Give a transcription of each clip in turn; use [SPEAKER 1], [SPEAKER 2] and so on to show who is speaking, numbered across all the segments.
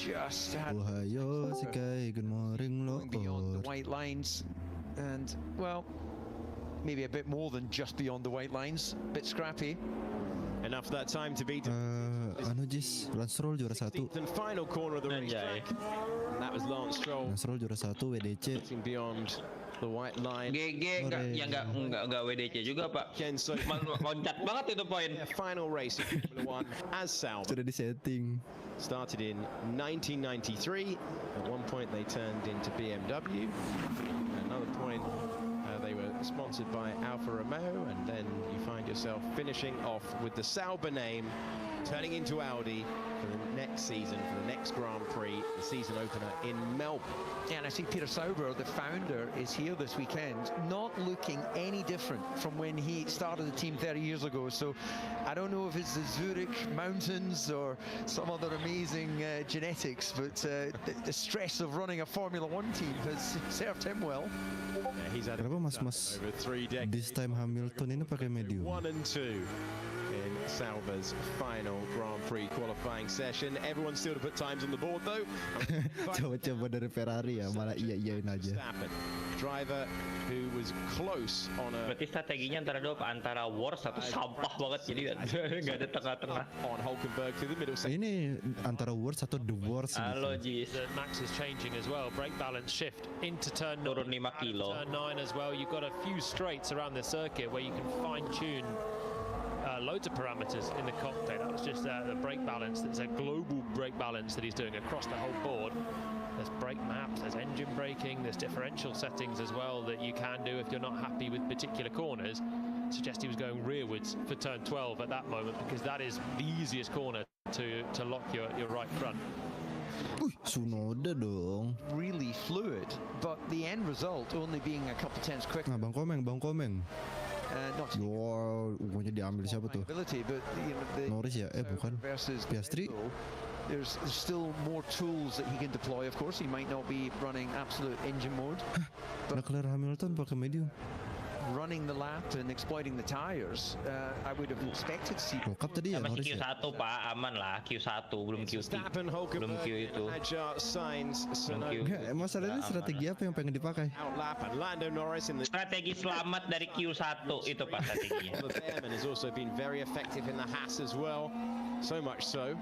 [SPEAKER 1] just had
[SPEAKER 2] Ohayo, Sikai, good morning,
[SPEAKER 1] going beyond the
[SPEAKER 2] Lord.
[SPEAKER 1] white lines, and well, maybe a bit more than just beyond the white lines. A bit scrappy.
[SPEAKER 3] Enough that time to beat
[SPEAKER 2] Jis, Lance Stroll juara 1.
[SPEAKER 3] and final corner of the racetrack. And that was Lance Stroll.
[SPEAKER 2] Lance Stroll juara 1 WDC.
[SPEAKER 3] Beyond the white line.
[SPEAKER 4] GG enggak WDC juga, Pak. Loncat banget itu poin.
[SPEAKER 3] Final race of Formula 1 as Sauber.
[SPEAKER 2] Sudah disetting.
[SPEAKER 3] Started in 1993. At one point they turned into BMW. At another point they were sponsored by Alfa Romeo, and then you find yourself finishing off with the Sauber name, turning into Audi for the next season, for the next Grand Prix, the season opener in Melbourne.
[SPEAKER 1] Yeah, and I see Peter Sauber, the founder, is here this weekend, not looking any different from when he started the team 30 years ago. So I don't know if it's the Zurich mountains or some other amazing genetics, but the stress of running a Formula One team has served him well.
[SPEAKER 3] Yeah, he's had
[SPEAKER 2] Kenapa mas
[SPEAKER 3] over 3 decades.
[SPEAKER 2] this time Hamilton ini pakai medium?
[SPEAKER 3] 1 and 2 in Sauber's final Grand Prix qualifying session. Everyone's still to put times on the board though.
[SPEAKER 2] Coba-coba dari Ferrari ya, malah iya-iyain aja.
[SPEAKER 3] Driver who was close on a.
[SPEAKER 4] Berarti strateginya antara wars atau sampah banget, jadi nggak ada tengah-tengah.
[SPEAKER 3] On Hulkenberg through the middle.
[SPEAKER 2] Ini antara worst atau the worst.
[SPEAKER 4] Halo Jis.
[SPEAKER 5] Max is changing as well. Brake balance shift into turn 9.
[SPEAKER 4] Turun 5 kilo.
[SPEAKER 5] Turn 9 as well. You've got a few straights around the circuit where you can fine tune loads of parameters in the cockpit. That was just the brake balance. There's a global brake balance that he's doing across the whole board. There's brake maps, there's engine braking, there's differential settings as well that you can do if you're not happy with particular corners. Suggest he was going rearwards for turn 12 at that moment, because that is the easiest corner to lock your right front.
[SPEAKER 2] Sunoda dong.
[SPEAKER 1] Really fluid, but the end result only being a couple tenths quicker.
[SPEAKER 2] Nah, Bang Komeng.
[SPEAKER 1] Not
[SPEAKER 2] Pokoknya diambil siapa tuh?
[SPEAKER 1] ability, but
[SPEAKER 2] Norris ya? Bukan.
[SPEAKER 1] Versus
[SPEAKER 2] Piastri?
[SPEAKER 1] There's still more tools that he can deploy. Of course, he might not be running absolute engine mode, but
[SPEAKER 2] Leclerc Hamilton pakai medium.
[SPEAKER 1] running the lap and exploiting the tires, I would have expected to see.
[SPEAKER 2] Bokap tadi ya
[SPEAKER 4] Masih
[SPEAKER 2] Norris ya?
[SPEAKER 4] Q1 Pak, aman lah. Q1 belum Q3. Belum Q itu.
[SPEAKER 2] Enggak, masalahnya strategi apa yang pengen dipakai?
[SPEAKER 3] Outlap and Lando Norris in the.
[SPEAKER 4] Strategi selamat dari Q1 itu Pak strateginya.
[SPEAKER 3] Behrman has also been very effective in the Haas as well. So much so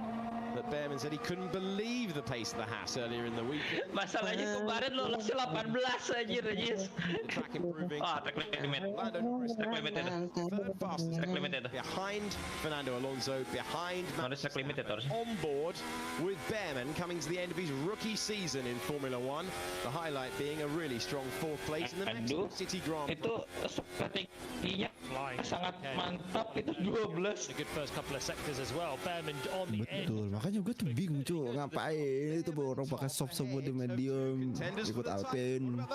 [SPEAKER 3] that Behrman said he couldn't believe the pace of the Haas earlier in the week.
[SPEAKER 4] Masalahnya kemarin lolos 18 anjir.
[SPEAKER 3] The track improving.
[SPEAKER 4] Track limit.
[SPEAKER 3] Lando Norris
[SPEAKER 4] Track limit itu.
[SPEAKER 3] third fastest
[SPEAKER 4] Track limit itu.
[SPEAKER 3] behind Fernando Alonso, behind
[SPEAKER 4] Norris track limit itu harus.
[SPEAKER 3] on board with Behrman coming to the end of his rookie season in Formula 1. The highlight being a really strong 4th place in the Mexico City Grand Prix.
[SPEAKER 4] Itu strateginya sangat mantap, itu 12.
[SPEAKER 5] A good first couple of sectors as well. Behrman on the end.
[SPEAKER 2] Betul, makanya gue tuh bingung cuy, ngapain itu orang pakai soft semua di medium, ikut Alpine,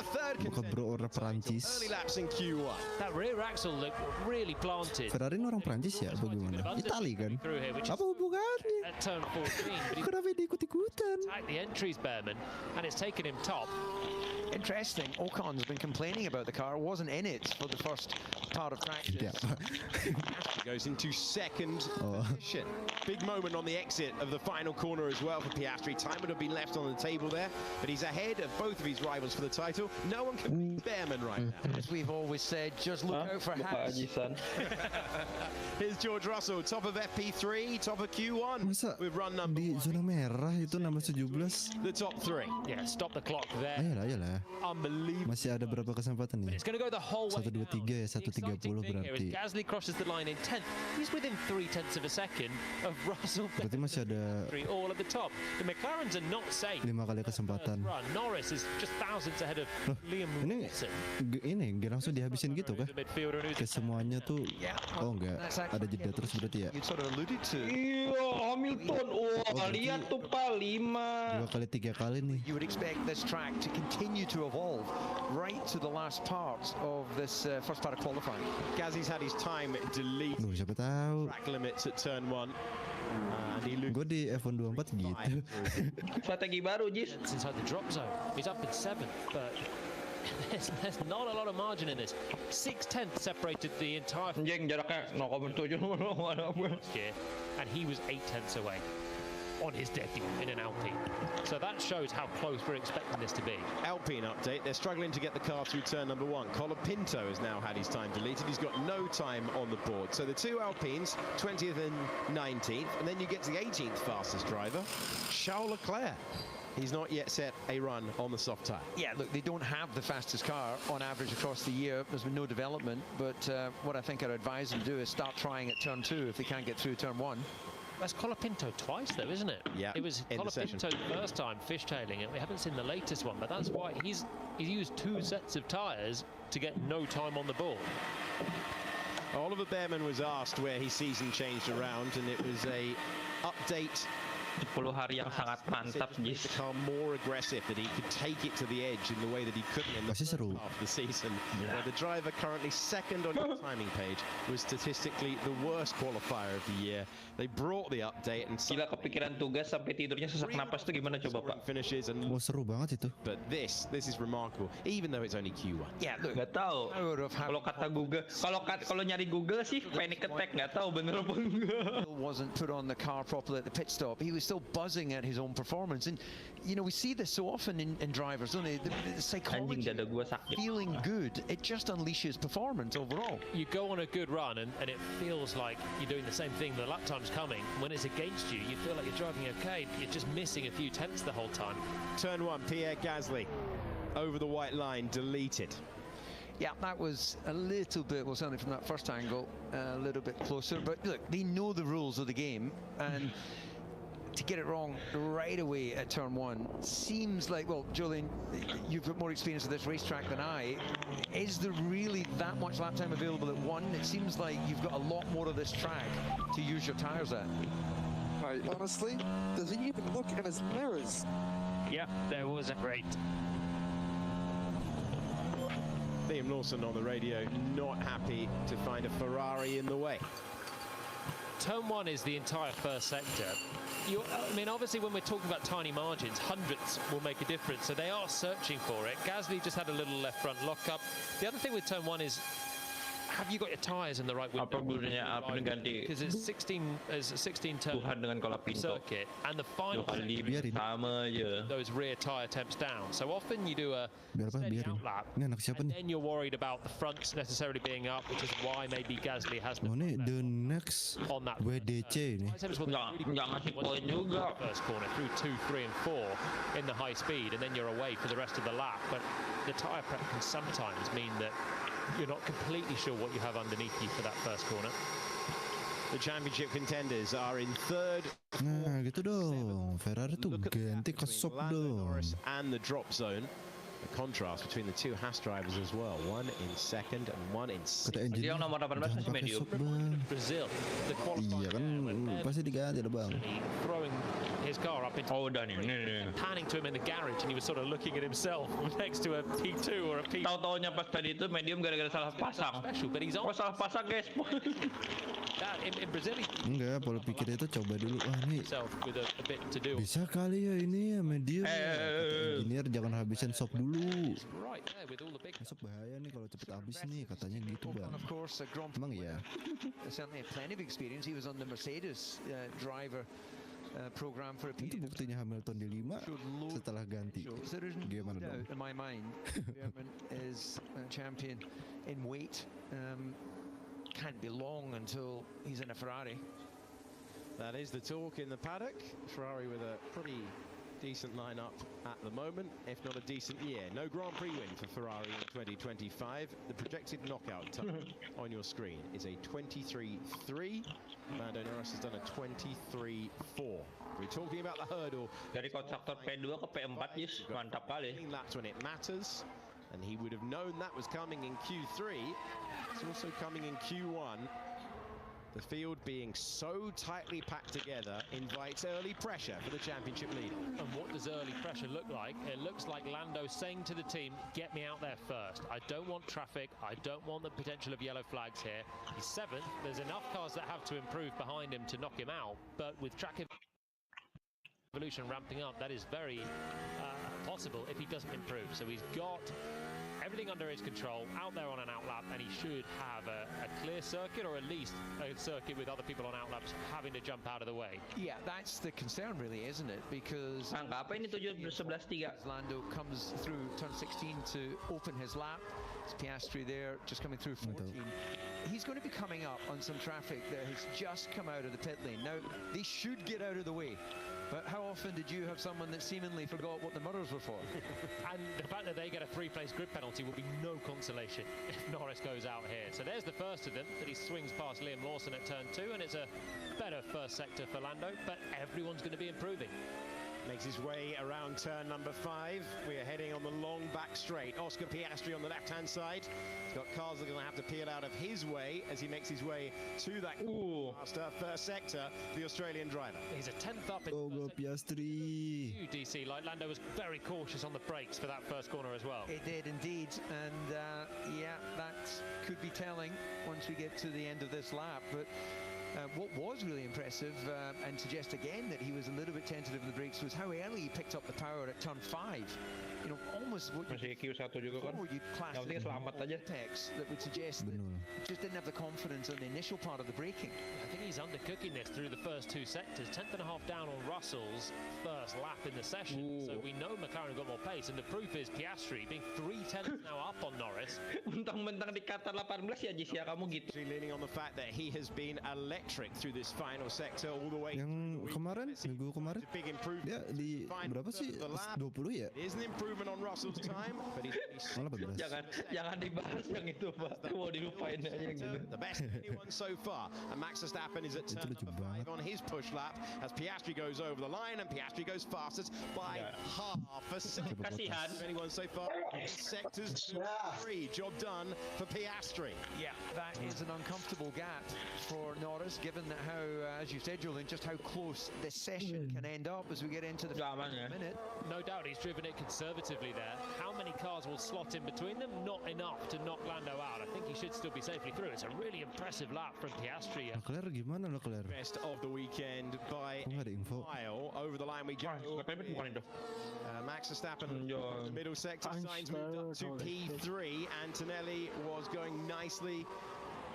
[SPEAKER 2] bukan bro orang Perancis.
[SPEAKER 3] Early laps in Q1.
[SPEAKER 5] That rear axle looked really planted.
[SPEAKER 2] Ferrari ini orang Perancis ya, bagaimana? Itali kan? Apa hubungannya?
[SPEAKER 5] At turn 14, but he
[SPEAKER 2] Kenapa diikut-ikutan?
[SPEAKER 5] attacked the entries, Behrman, and it's taken him top.
[SPEAKER 1] Interesting. Ocon's been complaining about the car. Wasn't in it for the first part of practice.
[SPEAKER 2] Ya,
[SPEAKER 3] Piastri goes into second position. Big moment on the exit of the final corner as well for Piastri. Time would have been left on the table there, but he's ahead of both of his rivals for the title. No one can beat Behrman right now.
[SPEAKER 1] As we've always said, just look out for Haas.
[SPEAKER 3] Here's George Russell, top of FP3, top of Q1
[SPEAKER 2] masa
[SPEAKER 3] with run number
[SPEAKER 2] di zona merah itu nambah 17?
[SPEAKER 3] the top 3.
[SPEAKER 5] Yeah, stop the clock there.
[SPEAKER 2] Ayolah.
[SPEAKER 5] Unbelievable.
[SPEAKER 2] Masih ada berapa kesempatan nih?
[SPEAKER 5] It's going to go the whole way
[SPEAKER 2] 1, 2, 3 ya, 1:30 berarti.
[SPEAKER 5] Gasly crosses the line in 10th. He's within 0.3 of a second of Russell.
[SPEAKER 2] Berarti masih ada
[SPEAKER 5] All at the top. The McLarens are not safe.
[SPEAKER 2] 5 kali kesempatan.
[SPEAKER 5] Run. Norris is just thousands ahead of Liam
[SPEAKER 2] Ini
[SPEAKER 5] Lawson.
[SPEAKER 2] nggak langsung dihabisin gitu kah?
[SPEAKER 5] The midfielder who's
[SPEAKER 2] Ke semuanya tuh, oh enggak, ada jeda terus berarti ya?
[SPEAKER 1] You sort of alluded to.
[SPEAKER 4] Iya, Hamilton. Lihat tuh Pak, 5.
[SPEAKER 2] 2 kali 3 kali nih.
[SPEAKER 1] You would expect this track to continue to evolve right to the last part of this first part of qualifying.
[SPEAKER 3] Gazzy's had his time deleted.
[SPEAKER 2] Duh, siapa tahu.
[SPEAKER 3] Track limits at turn 1. And he
[SPEAKER 2] Gue di F1 24 gitu.
[SPEAKER 4] Strategi baru, Jis.
[SPEAKER 5] It's inside the drop zone. He's up in 7th, but there's not a lot of margin in this. 6/10 separated the entire
[SPEAKER 4] Anjing jaraknya 0,7
[SPEAKER 5] year, and he was 8 tenths away. on his debut in an Alpine. So that shows how close we're expecting this to be.
[SPEAKER 3] Alpine update. They're struggling to get the car through turn number 1. Colapinto has now had his time deleted. He's got no time on the board. So the two Alpines, 20th and 19th, and then you get to the 18th fastest driver, Charles Leclerc. He's not yet set a run on the soft tyre.
[SPEAKER 1] Yeah, look, they don't have the fastest car on average across the year. There's been no development, but what I think I'd advise them to do is start trying at turn 2 if they can't get through turn 1.
[SPEAKER 5] That's Colapinto twice, though, isn't it?
[SPEAKER 3] Yeah.
[SPEAKER 5] It was Colapinto the first time fishtailing it. We haven't seen the latest one, but that's why he's used 2 sets of tyres to get no time on the board.
[SPEAKER 3] Oliver Behrman was asked where his season changed around, and it was a update.
[SPEAKER 4] 10 hari yang sangat mantap,
[SPEAKER 3] The car more aggressive, that he could take it to the edge in the way that he couldn't in the
[SPEAKER 2] Masih
[SPEAKER 3] first
[SPEAKER 2] seru.
[SPEAKER 3] half of the season. Where the driver currently second on your timing page was statistically the worst qualifier of the year. They brought the update and
[SPEAKER 4] Gila, kepikiran tugas sampai tidurnya sesak napas tuh gimana coba, Pak?
[SPEAKER 3] finishes and
[SPEAKER 2] Wah, seru banget itu.
[SPEAKER 3] but this is remarkable, even though it's only Q1.
[SPEAKER 1] Yeah, look,
[SPEAKER 4] Nggak tahu.
[SPEAKER 1] power of having
[SPEAKER 4] Kalau kata Google, kalau nyari Google sih panic attack, nggak tahu bener apa enggak.
[SPEAKER 1] wasn't put on the car properly at the pit stop. He was still buzzing at his own performance, and you know we see this so often in drivers, don't they? The psychology,
[SPEAKER 4] Anjing, dada gua sakit.
[SPEAKER 1] feeling good, it just unleashes performance overall.
[SPEAKER 5] You go on a good run and it feels like you're doing the same thing. The lap time's coming. When it's against you, you feel like you're driving okay. You're just missing a few tenths the whole time.
[SPEAKER 3] Turn 1, Pierre Gasly over the white line, deleted.
[SPEAKER 1] Yeah, that was a little bit, well, certainly from that first angle, a little bit closer. But look, they know the rules of the game, and to get it wrong right away at turn 1 seems like, well, Julian, you've got more experience of this racetrack than I. Is there really that much lap time available at 1? It seems like you've got a lot more of this track to use your tyres at.
[SPEAKER 6] Right, honestly, does he even look at his mirrors?
[SPEAKER 5] Yeah, there was a great.
[SPEAKER 3] Liam Lawson on the radio, not happy to find a Ferrari in the way.
[SPEAKER 5] Turn 1 is the entire first sector. I mean, obviously, when we're talking about tiny margins, hundredths will make a difference, so they are searching for it. Gasly just had a little left front lockup. The other thing with turn 1 is, have you got your tyres in the right window?
[SPEAKER 4] Apa gunanya Alpine ganti
[SPEAKER 5] Because it's 16 turn
[SPEAKER 4] Tuhan dengan Colapinto?
[SPEAKER 5] circuit, and the final
[SPEAKER 4] 2 kali
[SPEAKER 2] Biarin.
[SPEAKER 4] sama aja.
[SPEAKER 5] those rear tyre temps down. So often you do a
[SPEAKER 2] Biar apa?
[SPEAKER 5] steady
[SPEAKER 2] Biarin.
[SPEAKER 5] outlap,
[SPEAKER 2] Ini anak siapa
[SPEAKER 5] and
[SPEAKER 2] nih?
[SPEAKER 5] then you're worried about the fronts necessarily being up, which is why maybe Gasly has
[SPEAKER 2] Oh, ini
[SPEAKER 5] been
[SPEAKER 2] the next
[SPEAKER 5] on that
[SPEAKER 2] WDC nih.
[SPEAKER 4] Nggak ngasih poin juga.
[SPEAKER 5] First corner through 2, 3, and 4 in the high speed, and then you're away for the rest of the lap. But the tyre prep can sometimes mean that you're not completely sure what you have underneath you for that first corner.
[SPEAKER 3] The championship contenders are in third.
[SPEAKER 2] Nah, gitu dong. Ferrari tuh
[SPEAKER 3] Look at that
[SPEAKER 2] ganti ke
[SPEAKER 3] between
[SPEAKER 2] sop
[SPEAKER 3] Lando
[SPEAKER 2] dong.
[SPEAKER 3] Norris and the drop zone. The contrast between the two Haas drivers as well. One in second and one in
[SPEAKER 2] Kata
[SPEAKER 3] sixth.
[SPEAKER 2] engineer,
[SPEAKER 4] Yang nomor 18
[SPEAKER 2] jangan
[SPEAKER 4] masih
[SPEAKER 2] pakai
[SPEAKER 4] medium.
[SPEAKER 2] sop bang.
[SPEAKER 5] Brazil, the qualifying
[SPEAKER 2] Iya kan,
[SPEAKER 5] there, when they're
[SPEAKER 2] pasti diganti lah bang.
[SPEAKER 5] throwing his car up into
[SPEAKER 4] Oh udah nih.
[SPEAKER 5] panning to him in the garage, and he was sort of looking at himself next to a P2 or a P.
[SPEAKER 4] Tahu-taunya pas tadi itu medium gara-gara salah pasang.
[SPEAKER 5] Special, but he's
[SPEAKER 4] Oh
[SPEAKER 5] on
[SPEAKER 4] salah pasang guys.
[SPEAKER 5] that in Brazil. He
[SPEAKER 2] Enggak, pola pikirnya itu coba dulu. Wah nih,
[SPEAKER 5] himself with a bit to do.
[SPEAKER 2] bisa kali ya ini ya medium ya. Kata engineer jangan habisin sop dulu.
[SPEAKER 5] Right there with all the big.
[SPEAKER 2] Sop bahaya nih kalau cepet habis nih, katanya gitu bang.
[SPEAKER 1] And of course, Grand
[SPEAKER 2] Emang ya?
[SPEAKER 1] certainly had plenty of experience. He was on the Mercedes driver program for a
[SPEAKER 2] Itu
[SPEAKER 1] period.
[SPEAKER 2] buktinya Hamilton di 5 setelah ganti.
[SPEAKER 1] So there's no
[SPEAKER 2] Gimana
[SPEAKER 1] doubt
[SPEAKER 2] dong?
[SPEAKER 1] in my mind, German is a champion in weight. Can't be long until he's in a Ferrari.
[SPEAKER 3] That is the talk in the paddock. Ferrari with a pretty decent lineup at the moment, if not a decent year. No Grand Prix win for Ferrari in 2025. The projected knockout time on your screen is a 23.3. Lando Norris has done a 23.4. We're talking about the hurdle.
[SPEAKER 4] Dari konstruktor P2 ke P4 yes, mantap kali.
[SPEAKER 3] Laps when it matters, and he would have known that was coming in Q3. It's also coming in Q1. The field being so tightly packed together invites early pressure for the championship leader.
[SPEAKER 5] And what does early pressure look like? It looks like Lando saying to the team, get me out there first. I don't want traffic. I don't want the potential of yellow flags here. He's 7th. There's enough cars that have to improve behind him to knock him out. But with track evolution ramping up, that is very possible if he doesn't improve. So he's got everything under his control, out there on an outlap, and he should have a clear circuit, or at least a circuit with other people on outlaps having to jump out of the way.
[SPEAKER 1] Yeah, that's the concern really, isn't it? Because
[SPEAKER 4] Angka apa ini 7-11-3?
[SPEAKER 1] Lando comes through turn 16 to open his lap. It's Piastri there, just coming through 14. He's going to be coming up on some traffic that has just come out of the pit lane. Now, they should get out of the way. But how often did you have someone that seemingly forgot what the mirrors were for?
[SPEAKER 5] And the fact that they get a 3-place grid penalty will be no consolation if Norris goes out here. So there's the first of them, that he swings past Liam Lawson at turn 2, and it's a better first sector for Lando, but everyone's going to be improving.
[SPEAKER 3] Makes his way around turn number 5. We are heading on the long back straight. Oscar Piastri on the left-hand side. He's got cars that are going to have to peel out of his way as he makes his way to that faster first sector, the Australian driver.
[SPEAKER 5] He's a 10th up in
[SPEAKER 2] Go Piastri.
[SPEAKER 5] DC. Like Lando was very cautious on the brakes for that first corner as well.
[SPEAKER 1] It did indeed, and yeah, that could be telling once we get to the end of this lap. But what was really impressive and suggests again that he was a little bit tentative in the brakes was how early he picked up the power at turn 5. You know, almost what
[SPEAKER 4] Masih Q1 juga kan.
[SPEAKER 1] you'd class
[SPEAKER 4] Yang penting selamat aja.
[SPEAKER 1] text that would suggest that he just didn't have the confidence on the initial part of the braking.
[SPEAKER 5] I think he's undercooking this through the first 2 sectors. 10th and a half down on Russell's first lap in the session. So we know McLaren got more pace, and the proof is Piastri being 3 tenths now up on Norris.
[SPEAKER 4] Mentang-mentang di Qatar 18 ya Jis ya kamu gitu.
[SPEAKER 3] Leaning on the fact that he has been electric through this final sector all the way.
[SPEAKER 2] Yang kemarin, minggu kemarin,
[SPEAKER 3] Big improvement.
[SPEAKER 2] dia di berapa sih? 20 ya?
[SPEAKER 3] It is an improvement on Russell's time, but he's
[SPEAKER 2] Malah 18.
[SPEAKER 4] Jangan dibahas yang itu Pak. Mau dilupain aja yang gitu.
[SPEAKER 3] the best of anyone so far. And Max Verstappen is at turn number 5 on his push lap as Piastri goes over the line, and Piastri goes fastest by half a second.
[SPEAKER 4] Kasihan.
[SPEAKER 3] Anyone so far? Sectors 2 and 3. Job done for Piastri.
[SPEAKER 1] Yeah, that is an uncomfortable gap for Norris, given that how, as you said, Julian, just how close this session can end up as we get into the minute.
[SPEAKER 5] No doubt he's driven it conservatively there. How many cars will slot in between them? Not enough to knock Lando out. I think he should still be safely through. It's a really impressive lap from Piastri.
[SPEAKER 2] Leclerc gimana Leclerc?
[SPEAKER 3] Best of the weekend by
[SPEAKER 2] Kok nggak ada info?
[SPEAKER 3] a mile. Over the line we go.
[SPEAKER 4] Bukan itu.
[SPEAKER 3] Max Verstappen, the middle sector, Sainz moved up to P3. Antonelli was going nicely.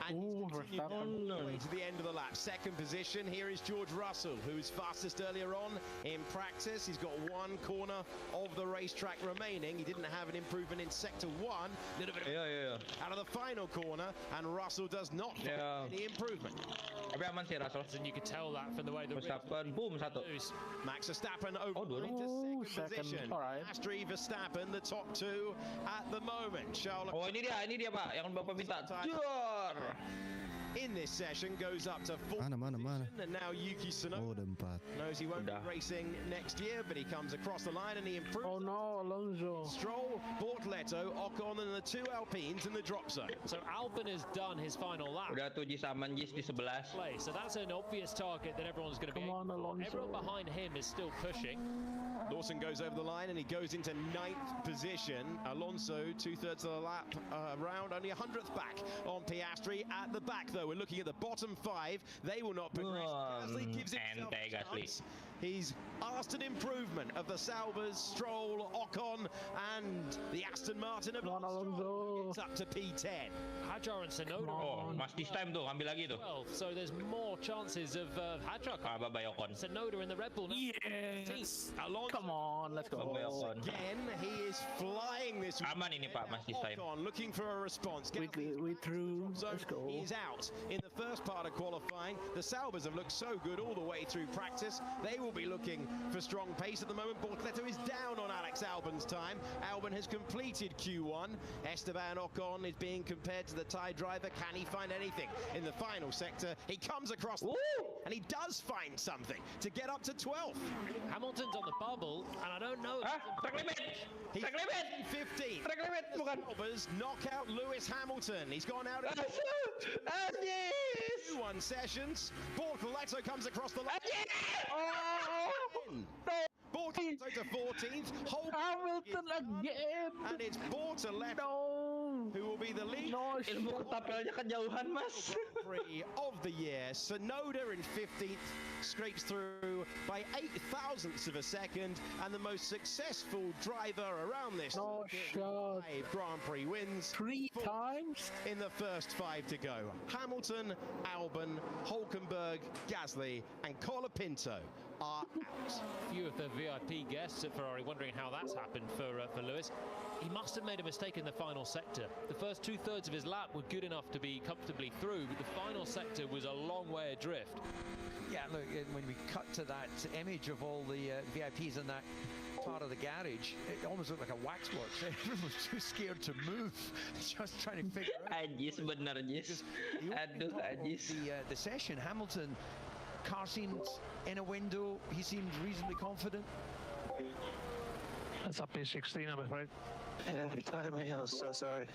[SPEAKER 3] And he's continued on the way to the end of the lap. Second position, here is George Russell, who's fastest earlier on in practice. He's got 1 corner of the racetrack remaining. He didn't have an improvement in sector 1. Little bit out of the final corner, and Russell does not find any improvement.
[SPEAKER 4] Tapi aman sih Russell.
[SPEAKER 5] And you could tell that from the way the
[SPEAKER 4] Verstappen, boom, 1.
[SPEAKER 3] Max Verstappen over into second position. Piastri, Verstappen, the top 2 at the moment. Charles
[SPEAKER 4] Oh ini dia Pak, yang Bapak minta. Jor.
[SPEAKER 3] in this session goes up to 4th
[SPEAKER 2] Mana?
[SPEAKER 3] position, and now Yuki Tsunoda
[SPEAKER 2] Oh, udah 4.
[SPEAKER 3] knows he won't
[SPEAKER 4] Udah.
[SPEAKER 3] be racing next year, but he comes across the line and he improves.
[SPEAKER 7] Oh no, Alonso.
[SPEAKER 3] Stroll, Bortoleto, Ocon, and the 2 Alpines in the drop zone.
[SPEAKER 5] So Albon has done his final lap.
[SPEAKER 4] Udah tuh Jis aman Jis di 11.
[SPEAKER 5] Play. So that's an obvious target that everyone's going to be
[SPEAKER 7] Come on,
[SPEAKER 5] aiming for.
[SPEAKER 7] Alonso.
[SPEAKER 5] Everyone behind him is still pushing.
[SPEAKER 3] Lawson goes over the line and he goes into 9th position. Alonso, 2/3 of the lap around, only 100th back on Piastri. At the back, though, we're looking at the bottom 5. They will not progress. Gasly gives himself
[SPEAKER 4] Santai,
[SPEAKER 3] a
[SPEAKER 4] Gasly.
[SPEAKER 3] chance. He's asked an improvement of the Saubers, Stroll, Ocon, and the Aston Martin of
[SPEAKER 7] Come on, Alonso.
[SPEAKER 3] It's up to P10.
[SPEAKER 5] Hadjar and Tsunoda
[SPEAKER 4] Oh, Mas this time tuh, ambil lagi tuh.
[SPEAKER 5] 12, so there's more chances of Hadjar.
[SPEAKER 4] Bye-bye Ocon.
[SPEAKER 5] Tsunoda in the Red Bull.
[SPEAKER 7] Yes.
[SPEAKER 3] Alonso
[SPEAKER 7] Come on, let's go.
[SPEAKER 4] Bye-bye Ocon.
[SPEAKER 3] again. He is flying this week.
[SPEAKER 4] Aman ini Pak, Mas this time.
[SPEAKER 3] Ocon looking for a response.
[SPEAKER 7] We through.
[SPEAKER 3] So
[SPEAKER 7] Let's go.
[SPEAKER 3] he's out in the first part of qualifying. The Saubers have looked so good all the way through practice. They will be looking for strong pace at the moment. Bortoleto is down on Alex Albon's time. Albon has completed Q1. Esteban Ocon is being compared to the Thai driver. Can he find anything in the final sector? He comes across the and he does find something to get up to 12th.
[SPEAKER 5] Hamilton's on the bubble, and I don't know.
[SPEAKER 4] Hah? Track limit!
[SPEAKER 3] He's
[SPEAKER 4] Track limit!
[SPEAKER 3] 15th.
[SPEAKER 4] Track limit bukan.
[SPEAKER 3] Saubers knock out Lewis Hamilton. He's gone out in
[SPEAKER 4] Yes!
[SPEAKER 3] 2-1 sessions. Bortoleto comes across the line. Bortoleto to 14th.
[SPEAKER 7] Hamilton again.
[SPEAKER 3] And it's Bortoleto
[SPEAKER 7] No.
[SPEAKER 3] who will be the lead.
[SPEAKER 7] No
[SPEAKER 4] Ilmu ketapelnya kejauhan Mas.
[SPEAKER 3] Prix of the year. Sonoda in 15th, scrapes through by 8 thousandths of a second, and the most successful driver around this
[SPEAKER 7] shot.
[SPEAKER 3] 5 Grand Prix wins.
[SPEAKER 7] 3 times?
[SPEAKER 3] In the first 5 to go. Hamilton, Albon, Hulkenberg, Gasly, and Colapinto are out.
[SPEAKER 5] Few of the VIP guests at Ferrari wondering how that's happened for Lewis. He must have made a mistake in the final sector. The first 2/3 of his lap were good enough to be comfortably through, but the final sector was a long way adrift.
[SPEAKER 1] Yeah, look, when we cut to that image of all the VIPs in that part of the garage, it almost looked like a waxworks. Everyone was too scared to move, just trying to figure out.
[SPEAKER 4] Ajis bener Jis. Aduh Ajis.
[SPEAKER 1] The session, Hamilton, car seemed in a window. He seemed reasonably confident.
[SPEAKER 7] That's up P16, I'm afraid. And every time I am so sorry.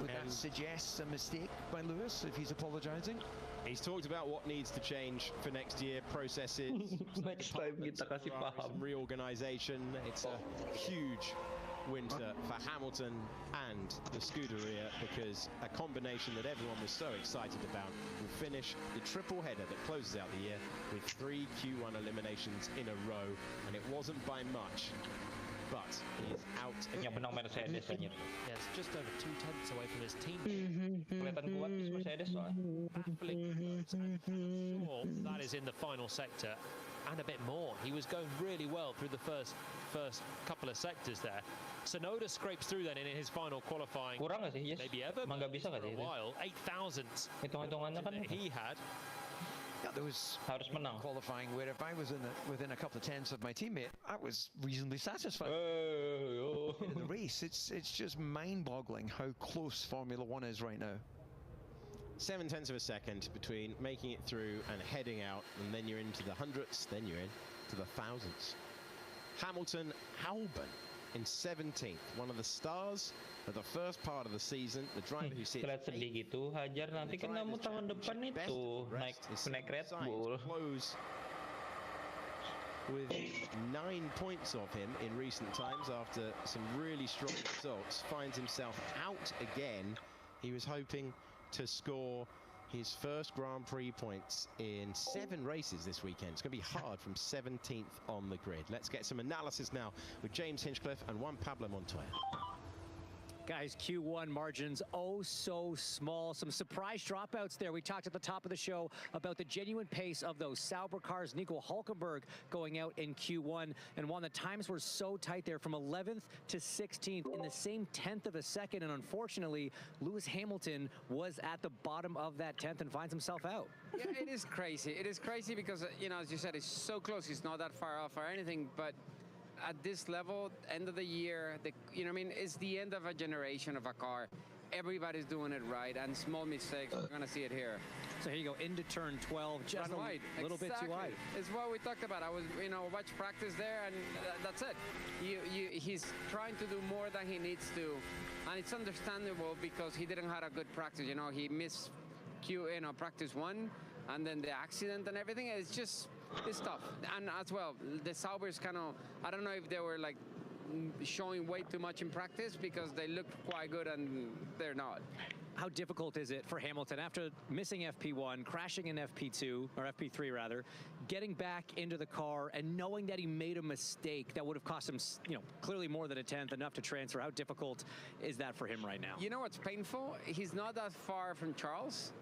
[SPEAKER 1] Would that suggest a mistake by Lewis if he's apologising?
[SPEAKER 3] He's talked about what needs to change for next year, processes,
[SPEAKER 4] Next time kita kasih paham.
[SPEAKER 3] reorganisation. It's a huge winter for Hamilton and the Scuderia, because a combination that everyone was so excited about will finish the triple header that closes out the year with 3 Q1 eliminations in a row, and it wasn't by much. But he is out
[SPEAKER 4] Yang
[SPEAKER 3] again.
[SPEAKER 4] menang Mercedes anjir.
[SPEAKER 5] Yeah, it's just over 2 tenths away from his team.
[SPEAKER 4] Kelihatan kuat bis Mercedes soalnya.
[SPEAKER 5] Baffling. Sure, that is in the final sector and a bit more. He was going really well through the first couple of sectors there. Sonoda scrapes through then in his final qualifying.
[SPEAKER 4] Kurang nggak sih Jis?
[SPEAKER 5] Maybe ever.
[SPEAKER 4] Emang nggak bisa
[SPEAKER 5] For
[SPEAKER 4] nggak sih
[SPEAKER 5] a
[SPEAKER 4] itu?
[SPEAKER 5] while, 8 thousandths
[SPEAKER 4] Hitung-hitungannya kan
[SPEAKER 5] that he had.
[SPEAKER 1] Yeah, there was
[SPEAKER 4] harus menang.
[SPEAKER 1] qualifying where if I was within a couple of tenths of my teammate, I was reasonably satisfied. In the race, it's just mind-boggling how close Formula One is right now.
[SPEAKER 3] 7 tenths of a second between making it through and heading out, and then you're into the hundredths, then you're into the thousandths. Hamilton, Albon in 17th, one of the stars of the first part of the season, the driver who sits
[SPEAKER 4] Terlihat sedih gitu, Hajar nanti kan kamu tahun depan itu naik Red Bull.
[SPEAKER 3] Close with 9 points of him in recent times after some really strong results, finds himself out again. He was hoping to score his first Grand Prix points in 7 races this weekend. It's going to be hard from 17th on the grid. Let's get some analysis now with James Hinchcliffe and Juan Pablo Montoya.
[SPEAKER 8] Guys, Q1 margins oh so small. Some surprise dropouts there. We talked at the top of the show about the genuine pace of those Sauber cars. Nico Hulkenberg going out in Q1. And one, the times were so tight there from 11th to 16th in the same 10th of a second. And unfortunately, Lewis Hamilton was at the bottom of that 10th and finds himself out.
[SPEAKER 9] Yeah, it is crazy. It is crazy because, you know, as you said, it's so close. It's not that far off or anything, but at this level, end of the year, you know what I mean, it's the end of a generation of a car. Everybody's doing it right, and small mistakes, we're going to see it here.
[SPEAKER 8] So here you go, into turn 12, just
[SPEAKER 9] Run wide.
[SPEAKER 8] a little bit too wide.
[SPEAKER 9] It's what we talked about. I was, you know, watch practice there, and that's it. He's trying to do more than he needs to, and it's understandable because he didn't have a good practice. You know, he missed practice 1, and then the accident and everything. It's tough. And as well, the Saubers kind of, I don't know if they were like showing way too much in practice because they looked quite good and they're not.
[SPEAKER 8] How difficult is it for Hamilton after missing FP1, crashing in FP2, or FP3 rather, getting back into the car and knowing that he made a mistake that would have cost him, you know, clearly more than a tenth, enough to transfer? How difficult is that for him right now?
[SPEAKER 9] You know what's painful? He's not that far from Charles,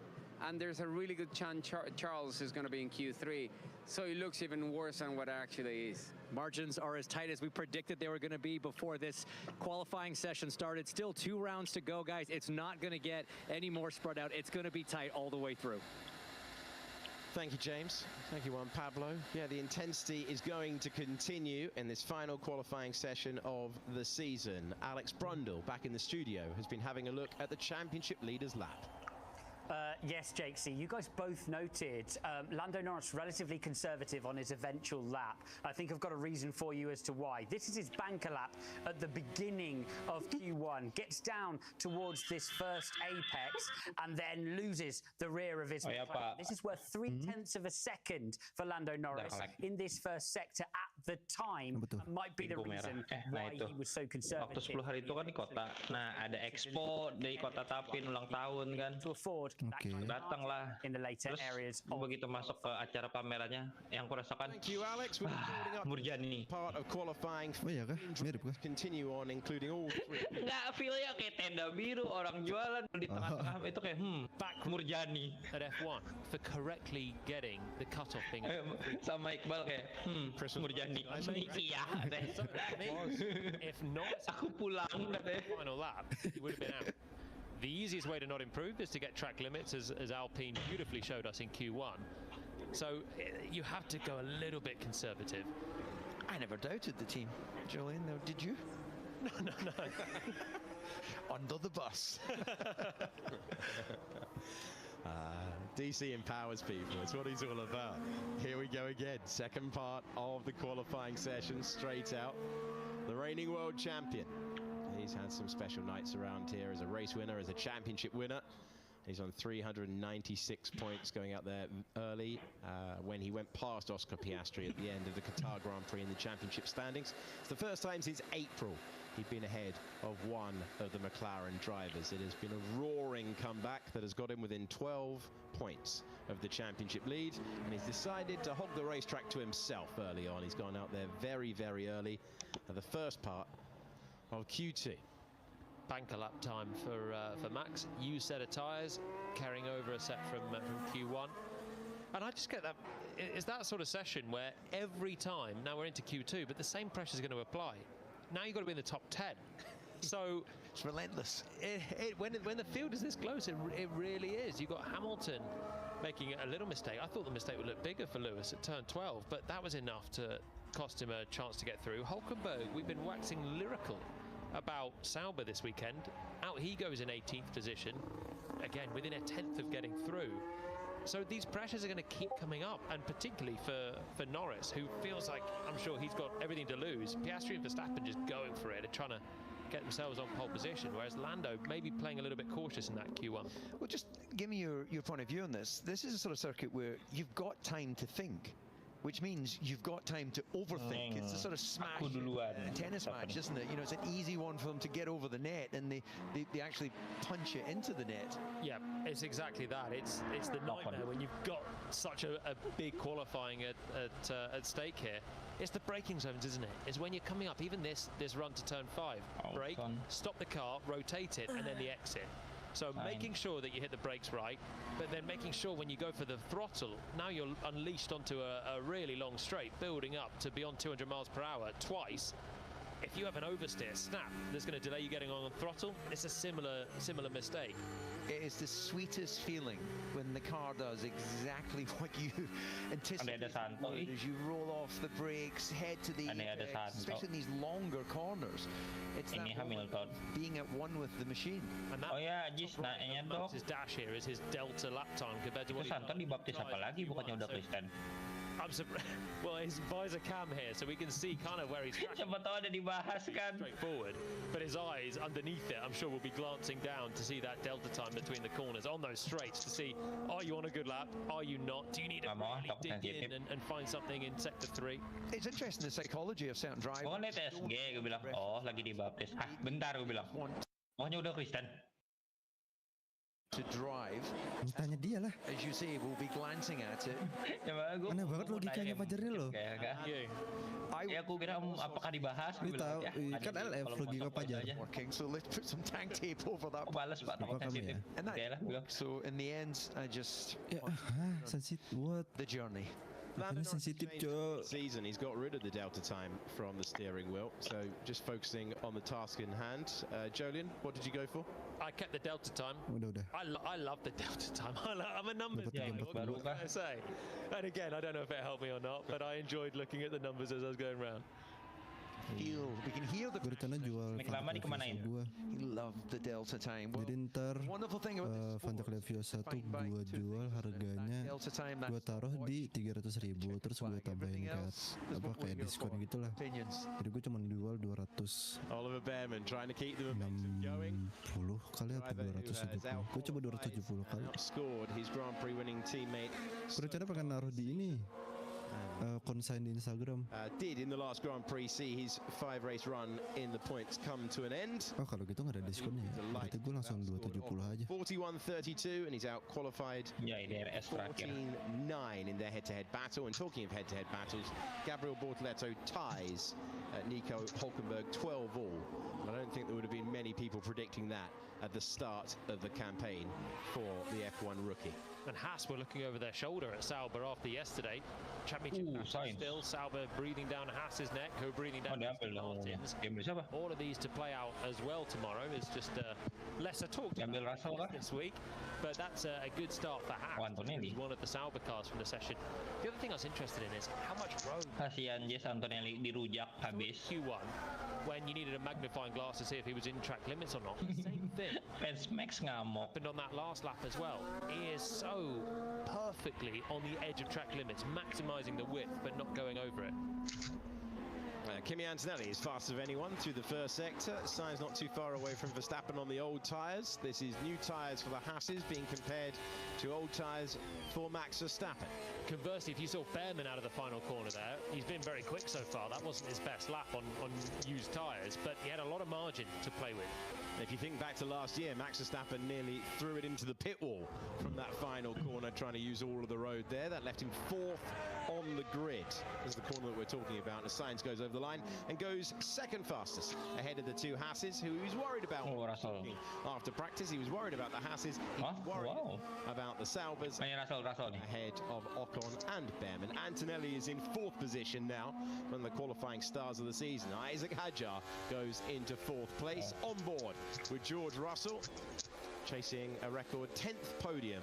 [SPEAKER 9] and there's a really good chance Charles is going to be in Q3. So it looks even worse than what it actually is.
[SPEAKER 8] Margins are as tight as we predicted they were going to be before this qualifying session started. Still 2 rounds to go, guys. It's not going to get any more spread out. It's going to be tight all the way through.
[SPEAKER 3] Thank you, James. Thank you, Juan Pablo. Yeah, the intensity is going to continue in this final qualifying session of the season. Alex Brundle, back in the studio, has been having a look at the championship leaders lap.
[SPEAKER 10] Yes, Jake C. You guys both noted Lando Norris relatively conservative on his eventual lap. I think I've got a reason for you as to why. This is his banker lap at the beginning of Q1. Gets down towards this first apex and then loses the rear of his McLaren. This is worth 3 tenths of a second for Lando Norris in this first sector at the time might be the
[SPEAKER 4] Lampu
[SPEAKER 10] reason
[SPEAKER 4] merah.
[SPEAKER 10] why
[SPEAKER 4] Itu
[SPEAKER 10] he was so
[SPEAKER 4] waktu
[SPEAKER 10] conservative.
[SPEAKER 4] 10 hari itu kan di kota. Nah, ada expo di kota Tapin ulang tahun kan.
[SPEAKER 10] To afford that kind of
[SPEAKER 4] Datanglah.
[SPEAKER 10] in the later
[SPEAKER 4] Terus
[SPEAKER 10] areas.
[SPEAKER 4] begitu masuk ke acara pamerannya, yang kurasakan Murjani.
[SPEAKER 3] Part of qualifying.
[SPEAKER 2] Oh iya kah? Mirip kah?
[SPEAKER 3] Continue on, including all three.
[SPEAKER 4] Nggak feel-nya kayak tenda biru, orang jualan di tengah-tengah itu kayak Murjani.
[SPEAKER 5] At F1 for correctly getting the cutoff being
[SPEAKER 4] Sama Iqbal kayak Murjani. Iya.
[SPEAKER 5] if not
[SPEAKER 4] Aku pulang katanya.
[SPEAKER 5] final lap, he would have been out. The easiest way to not improve is to get track limits, as Alpine beautifully showed us in Q1. So you have to go a little bit conservative.
[SPEAKER 1] I never doubted the team, Julian. No, did you?
[SPEAKER 5] No.
[SPEAKER 1] Under the bus.
[SPEAKER 3] DC empowers people. It's what he's all about. Here we go again. Second part of the qualifying session, straight out. The reigning world champion. He's had some special nights around here as a race winner, as a championship winner. He's on 396 points going out there early when he went past Oscar Piastri at the end of the Qatar Grand Prix in the championship standings. It's the first time since April he'd been ahead of one of the McLaren drivers. It has been a roaring comeback that has got him within 12 points of the championship lead, and he's decided to hog the racetrack to himself early on. He's gone out there very, very early at the first part of Q2.
[SPEAKER 5] Banker lap time for Max. Used set of tyres, carrying over a set from Q1. And I just get that, it's that sort of session where every time, now we're into Q2, but the same pressure is going to apply. Now you've got to be in the top 10. So
[SPEAKER 1] it's relentless.
[SPEAKER 5] When the field is this close, it really is. You've got Hamilton making a little mistake. I thought the mistake would look bigger for Lewis at turn 12, but that was enough to cost him a chance to get through. Hulkenberg, we've been waxing lyrical about Sauber this weekend. Out he goes in 18th position, again within a 10th of getting through. So these pressures are going to keep coming up, and particularly for Norris, who feels like, I'm sure he's got everything to lose. Piastri and Verstappen just going for it and trying to get themselves on pole position, whereas Lando maybe playing a little bit cautious in that Q1.
[SPEAKER 1] Well, just give me your point of view on this. This is a sort of circuit where you've got time to think, which means you've got time to overthink. It's a sort of smash tennis match, isn't it? You know, it's an easy one for them to get over the net, and they actually punch it into the net.
[SPEAKER 5] Yeah, it's exactly that. It's the nightmare when you've got such a big qualifying at stake here. It's the braking zones, isn't it? It's when you're coming up, even this run to turn 5, brake, stop the car, rotate it, and then the exit. So making sure that you hit the brakes right, but then making sure when you go for the throttle, now you're unleashed onto a really long straight, building up to beyond 200 miles per hour twice. If you have an oversteer, snap, that's going to delay you getting on throttle. It's a similar mistake.
[SPEAKER 1] It is the sweetest feeling when the car does exactly what you anticipate as you roll off the brakes, head to the apex, especially in these longer corners. It's that being at one with the machine.
[SPEAKER 5] And that his dash here is his delta lap time compared to what
[SPEAKER 4] Santon dibaptis apa lagi bukannya udah Kristen?
[SPEAKER 5] I'm surprised. Well, his visor cam here, so we can see kind of where he's
[SPEAKER 4] Siapa tahu ada dibahas kan.
[SPEAKER 5] Straightforward, but his eyes underneath it, I'm sure, will be glancing down to see that delta time between the corners on those straights to see, are you on a good lap? Are you not? Do you need to really dig in and find something in sector 3?
[SPEAKER 1] It's interesting, the psychology of certain drivers.
[SPEAKER 4] Oh, lihat SG, gue bilang, oh lagi dibaptis. Ah, bentar gue bilang. Pokoknya udah Kristen.
[SPEAKER 1] To drive,
[SPEAKER 2] tanya dia lah.
[SPEAKER 1] As you say, we'll be glancing at it.
[SPEAKER 2] Aneh banget logikanya Fajarnya loh.
[SPEAKER 4] Ya aku kira apakah dibahas?
[SPEAKER 2] Ini tahu, kan LF logika Fajar.
[SPEAKER 1] Working, so let's put some tank tape over that.
[SPEAKER 4] Balas Pak, no sensitif.
[SPEAKER 1] And that, so in the end, I just
[SPEAKER 2] sensitive. What?
[SPEAKER 1] The journey.
[SPEAKER 2] Sensitive
[SPEAKER 3] season, he's got rid of the delta time from the steering wheel, so just focusing on the task in hand. Jolien, what did you go for?
[SPEAKER 5] I kept the delta time.
[SPEAKER 2] Udah.
[SPEAKER 5] I love the delta time. I'm a numbers guy. What can I say? And again, I don't know if it helped me or not, but I enjoyed looking at the numbers as I was going around.
[SPEAKER 1] We can hear the
[SPEAKER 2] jual
[SPEAKER 1] gua. He loved the delta time.
[SPEAKER 2] Jadi ntar
[SPEAKER 1] wonderful thing about
[SPEAKER 2] Fanta Clear View 1 gua jual harganya gua taruh di 300.000, terus gua tambahin kayak diskon gitulah. Jadi gua cuma jual 200.
[SPEAKER 3] Oliver Behrman trying to keep the momentum going.
[SPEAKER 2] 60 kali atau 270. Gua coba 270 kali.
[SPEAKER 3] Scored his Grand Prix winning teammate.
[SPEAKER 2] Rencana pengen naruh di ini. konsign di Instagram.
[SPEAKER 3] Did in the last Grand Prix see his 5-race run in the points come to an end.
[SPEAKER 2] Oh, kalau gitu nggak ada diskonnya ya. Berarti gue langsung 270 aja.
[SPEAKER 3] 41.32 and he's out qualified.
[SPEAKER 4] Ya, ini RS terakhir.
[SPEAKER 3] 14.9 in their head-to-head battle. And talking of head-to-head battles, Gabriel Bortoleto ties Nico Hulkenberg 12 all. I don't think there would have been many people predicting that at the start of the campaign for the F1 rookie.
[SPEAKER 5] And Haas were looking over their shoulder at Sauber after yesterday. Championship still, Sauber breathing down Haas's neck, who are breathing down Martin's. All of these to play out as well tomorrow is just lesser talk this week. But that's a good start for Haas. One of the Sauber cars from the session. The other thing I was interested in is how much road.
[SPEAKER 4] Kasihan Jess Antonelli dirujak habis.
[SPEAKER 5] Q1 when you needed a magnifying glass to see if he was in track limits or not. Same thing.
[SPEAKER 4] Max ngamuk.
[SPEAKER 5] Happened on that last lap as well. He is so perfectly on the edge of track limits, maximising the width but not going over it.
[SPEAKER 3] Kimi Antonelli is fast of anyone through the first sector. Sainz not too far away from Verstappen on the old tyres. This is new tyres for the Hasses being compared to old tyres for Max Verstappen.
[SPEAKER 5] Conversely, if you saw Behrman out of the final corner there, he's been very quick so far. That wasn't his best lap on used tyres, but he had a lot of margin to play with.
[SPEAKER 3] If you think back to last year, Max Verstappen nearly threw it into the pit wall from that final corner, trying to use all of the road there. That left him fourth on the grid. This is the corner that we're talking about. As Sainz goes over the line and goes second fastest ahead of the two Hasses, who he was worried about after practice. He was worried about the Hasses. He was worried about the Saubers ahead of Ocon and Behrman. Antonelli is in fourth position now, one of the qualifying stars of the season. Isaac Hadjar goes into fourth place on board with George Russell, chasing a record 10th podium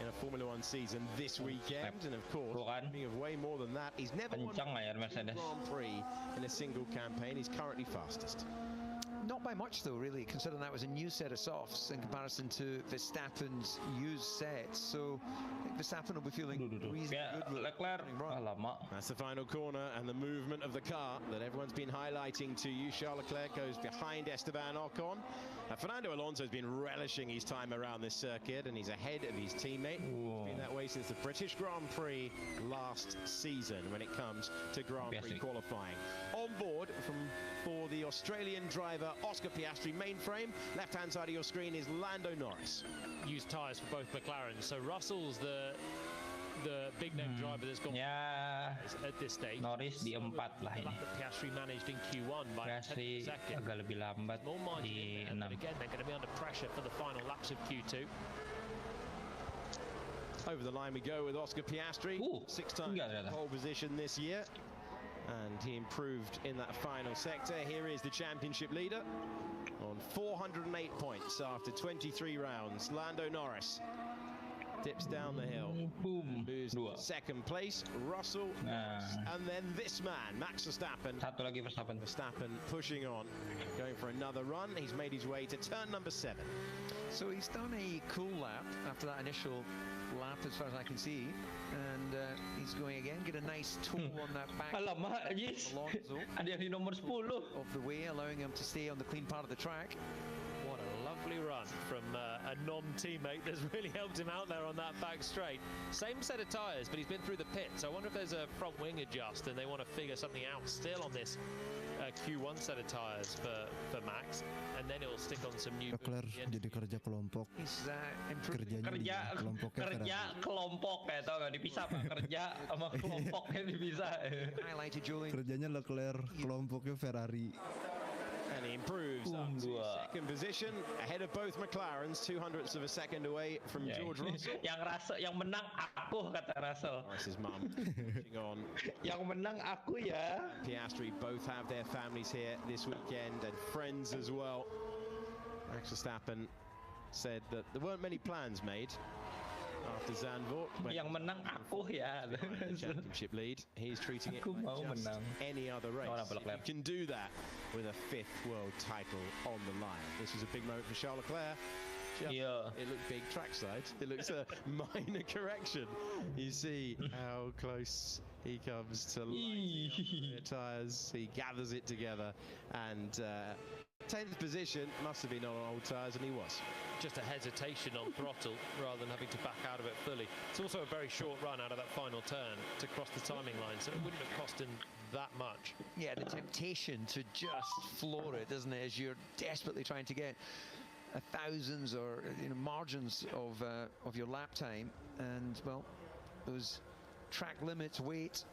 [SPEAKER 3] in a Formula One season this weekend. And of course, speaking of way more than that, he's never won a Grand Prix in a single campaign. He's currently fastest.
[SPEAKER 1] Not by much though, really, considering that was a new set of softs in comparison to Verstappen's used sets. So I think Verstappen will be feeling reasonably good.
[SPEAKER 3] That's the final corner and the movement of the car that everyone's been highlighting to you. Charles Leclerc goes behind Esteban Ocon. Fernando Alonso's been relishing his time around this circuit, and he's ahead of his teammate. It's been that way since the British Grand Prix last season when it comes to Grand Prix qualifying. On board for the Australian driver Oscar Piastri mainframe, left-hand side of your screen is Lando Norris.
[SPEAKER 5] Used tyres for both McLarens. So Russell's the big name driver that's gone at this stage.
[SPEAKER 4] Norris di 4 lah ini.
[SPEAKER 5] Piastri managed in Q1 by
[SPEAKER 4] Piastri agak lebih lambat di 6.
[SPEAKER 5] Again, they're going to be under pressure for the final laps of Q2.
[SPEAKER 3] Over the line we go with Oscar Piastri, 6-time pole position this year. And he improved in that final sector. Here is the championship leader on 408 points after 23 rounds. Lando Norris dips down the hill, loses second place. Russell, and then this man, Max Verstappen.
[SPEAKER 4] Satu lagi Verstappen.
[SPEAKER 3] Verstappen pushing on, going for another run. He's made his way to turn number 7.
[SPEAKER 1] So he's done a cool lap after that initial lap, as far as I can see, and he's going again, get a nice toll on that back.
[SPEAKER 4] Alamak, yes. Ada yang di nomor 10
[SPEAKER 1] of the way, allowing him to stay on the clean part of the track.
[SPEAKER 5] What a lovely run from a non-teammate that's really helped him out there on that back straight. Same set of tyres, but he's been through the pit, so I wonder if there's a front wing adjust and they want to figure something out still on this Q1 set of tyres for Max, and then it'll stick on some new.
[SPEAKER 2] Leclerc jadi kerja kelompok.
[SPEAKER 4] Kerja kelompok ya, tau gak, dipisah Pak, kerja sama kelompoknya dipisah.
[SPEAKER 2] Kerjanya Leclerc, kelompoknya Ferrari.
[SPEAKER 3] And he improves up to second position, ahead of both McLarens, 0.02 of a second away from George Russell.
[SPEAKER 4] Yang menang aku, kata Russell.
[SPEAKER 3] Norris's mum pushing on.
[SPEAKER 4] Yang menang aku ya.
[SPEAKER 3] Piastri both have their families here this weekend and friends as well. Max Verstappen said that there weren't many plans made after Zandvoort.
[SPEAKER 4] Yang menang aku ya.
[SPEAKER 3] Championship lead. He's treating it like just any other race. You can do that with a 5th world title on the line. This was a big moment for Charles Leclerc. It looked big trackside. It looks a minor correction. You see how close he comes to lighting up the tyres. He gathers it together and 10th position, must have been on old tyres, and he was.
[SPEAKER 5] Just a hesitation on throttle rather than having to back out of it fully. It's also a very short run out of that final turn to cross the timing line, so it wouldn't have cost him that much.
[SPEAKER 1] Yeah, the temptation to just floor it, isn't it, as you're desperately trying to get thousands or margins of your lap time, and well, those track limits, weight.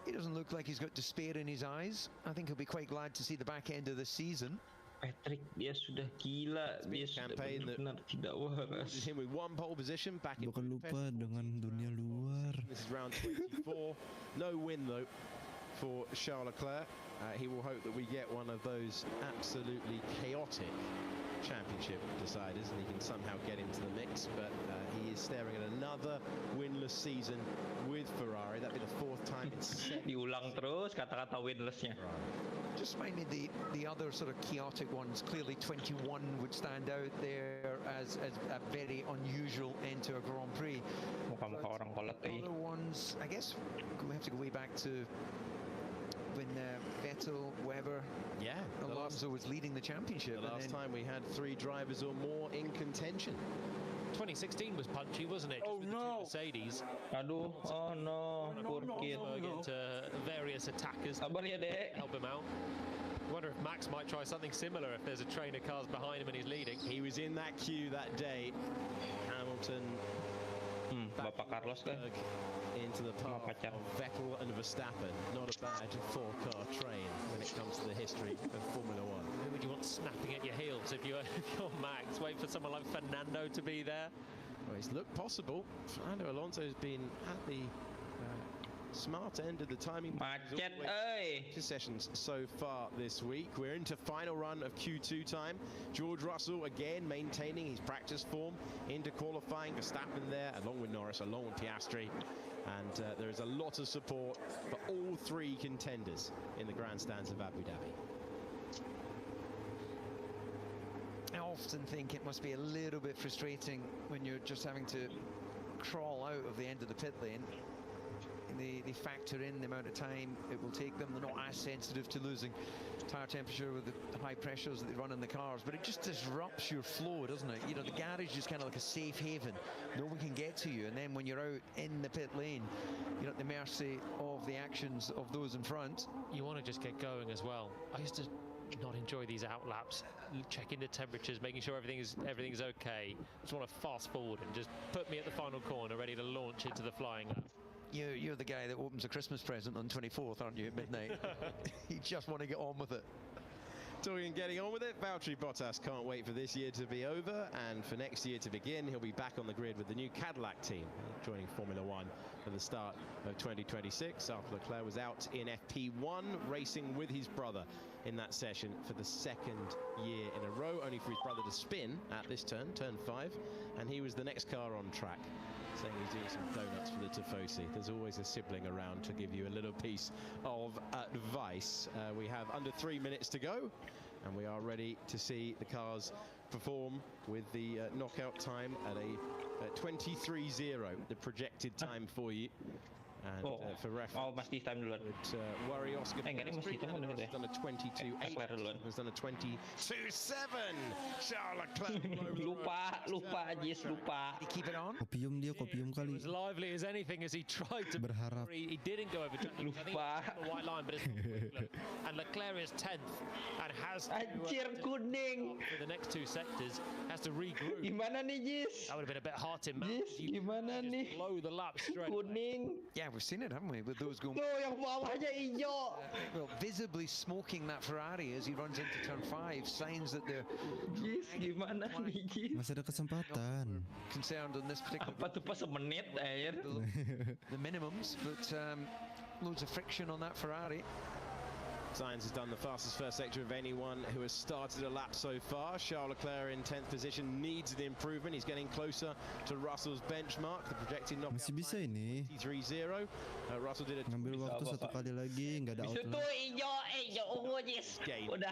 [SPEAKER 1] He doesn't look like he's got despair in his eyes. I think he'll be quite glad to see the back end of the season.
[SPEAKER 4] Patrick, dia sudah gila, dia sudah benar-benar tidak waras.
[SPEAKER 3] Him with one pole position back in.
[SPEAKER 2] Bukan lupa dengan dunia luar.
[SPEAKER 3] This is round 24. No win though for Charles Leclerc. He will hope that we get one of those absolutely chaotic championship deciders and he can somehow get into the mix, but he is staring at another winless season with Ferrari. That'd be the 4th time in 7.
[SPEAKER 4] Diulang terus kata-kata winlessnya.
[SPEAKER 1] Just find me the other sort of chaotic ones. Clearly 21 would stand out there as a very unusual end to a Grand Prix.
[SPEAKER 4] Muka-muka orang kolot eh.
[SPEAKER 1] Other ones, I guess we have to go way back to when Vettel, Weber, Alonso was leading the championship.
[SPEAKER 3] The last time we had 3 drivers or more in contention.
[SPEAKER 5] 2016 was punchy, wasn't it? Just with the 2 Mercedes.
[SPEAKER 4] Aduh, oh no, poor kid.
[SPEAKER 5] Into various attackers to help him out. I wonder if Max might try something similar if there's a train of cars behind him and he's leading.
[SPEAKER 3] He was in that queue that day. Hamilton,
[SPEAKER 4] Bapak Carlos kan?
[SPEAKER 3] Into the path of Vettel and Verstappen. Not a bad 4-car train when it comes to the history of Formula 1.
[SPEAKER 5] Who would you want snapping at your heels if you're Max? Wait for someone like Fernando to be there?
[SPEAKER 3] Well, it's looked possible. Fernando Alonso's been at the smart end of the timing sessions so far this week. We're into final run of Q2 time. George Russell again maintaining his practice form into qualifying. Verstappen there along with Norris, along with Piastri. And there is a lot of support for all 3 contenders in the grandstands of Abu Dhabi.
[SPEAKER 1] I often think it must be a little bit frustrating when you're just having to crawl out of the end of the pit lane. They factor in the amount of time it will take them. They're not as sensitive to losing tire temperature with the high pressures that they run in the cars, but it just disrupts your flow, doesn't it? The garage is kind of like a safe haven. No one can get to you, and then when you're out in the pit lane, you're at the mercy of the actions of those in front.
[SPEAKER 5] You want to just get going as well. I used to not enjoy these out laps, checking the temperatures, making sure everything's okay. Just want to fast forward and just put me at the final corner, ready to launch into the flying lap.
[SPEAKER 1] You're the guy that opens a Christmas present on 24th, aren't you, at midnight? You just want to get on with it.
[SPEAKER 3] Talking and getting on with it, Valtteri Bottas can't wait for this year to be over and for next year to begin. He'll be back on the grid with the new Cadillac team, joining Formula 1 at the start of 2026. After Leclerc was out in FP1, racing with his brother in that session for the 2nd year in a row, only for his brother to spin at this turn 5, and he was the next car on track, saying he's doing some donuts for the Tifosi. There's always a sibling around to give you a little piece of advice. We have under 3 minutes to go, and we are ready to see the cars perform with the knockout time at a 23.0, the projected time for you. And for reference,
[SPEAKER 4] Mas time duluan.
[SPEAKER 3] Worry Oscar.
[SPEAKER 4] Enggak, ini Mas Timo
[SPEAKER 3] has done a 22.8. Has done a 22.7. Charles Leclerc.
[SPEAKER 4] lupa, Jis, lupa.
[SPEAKER 1] He keep it on.
[SPEAKER 2] Kopium kali.
[SPEAKER 5] He was lively as anything as he tried to.
[SPEAKER 2] Berharap.
[SPEAKER 5] He didn't go over. I think
[SPEAKER 4] Lupa.
[SPEAKER 5] the white line, but it's and Leclerc is 10th and has to,
[SPEAKER 4] Anjir kuning.
[SPEAKER 5] for the next 2 sectors has to regroup.
[SPEAKER 4] Gimana nih, Jis?
[SPEAKER 5] That would have been a bit hard to match.
[SPEAKER 4] Jis, gimana nih?
[SPEAKER 5] Blow the lap straight.
[SPEAKER 4] Kuning.
[SPEAKER 1] Yeah, we've seen it, haven't we, with those going...
[SPEAKER 4] No, yang bawahnya hijau.
[SPEAKER 1] Well, visibly smoking that Ferrari as he runs into turn 5, signs that they're...
[SPEAKER 4] Jis, gimana nih, Jis?
[SPEAKER 2] Masih ada kesempatan.
[SPEAKER 1] Concerned on this particular...
[SPEAKER 4] Apa tuh pas semenit, air?
[SPEAKER 1] The minimums, but loads of friction on that Ferrari.
[SPEAKER 3] Sainz has done the fastest first sector of anyone who has started a lap so far. Charles Leclerc in 10th position needs an improvement. He's getting closer to Russell's benchmark. The projected knockout
[SPEAKER 2] Masih bisa ini.
[SPEAKER 3] 23.0. Russell did a
[SPEAKER 2] ngambil waktu 1 kali lagi, nggak ada outlet.
[SPEAKER 4] Itu hijau ungu, Jis. Udah.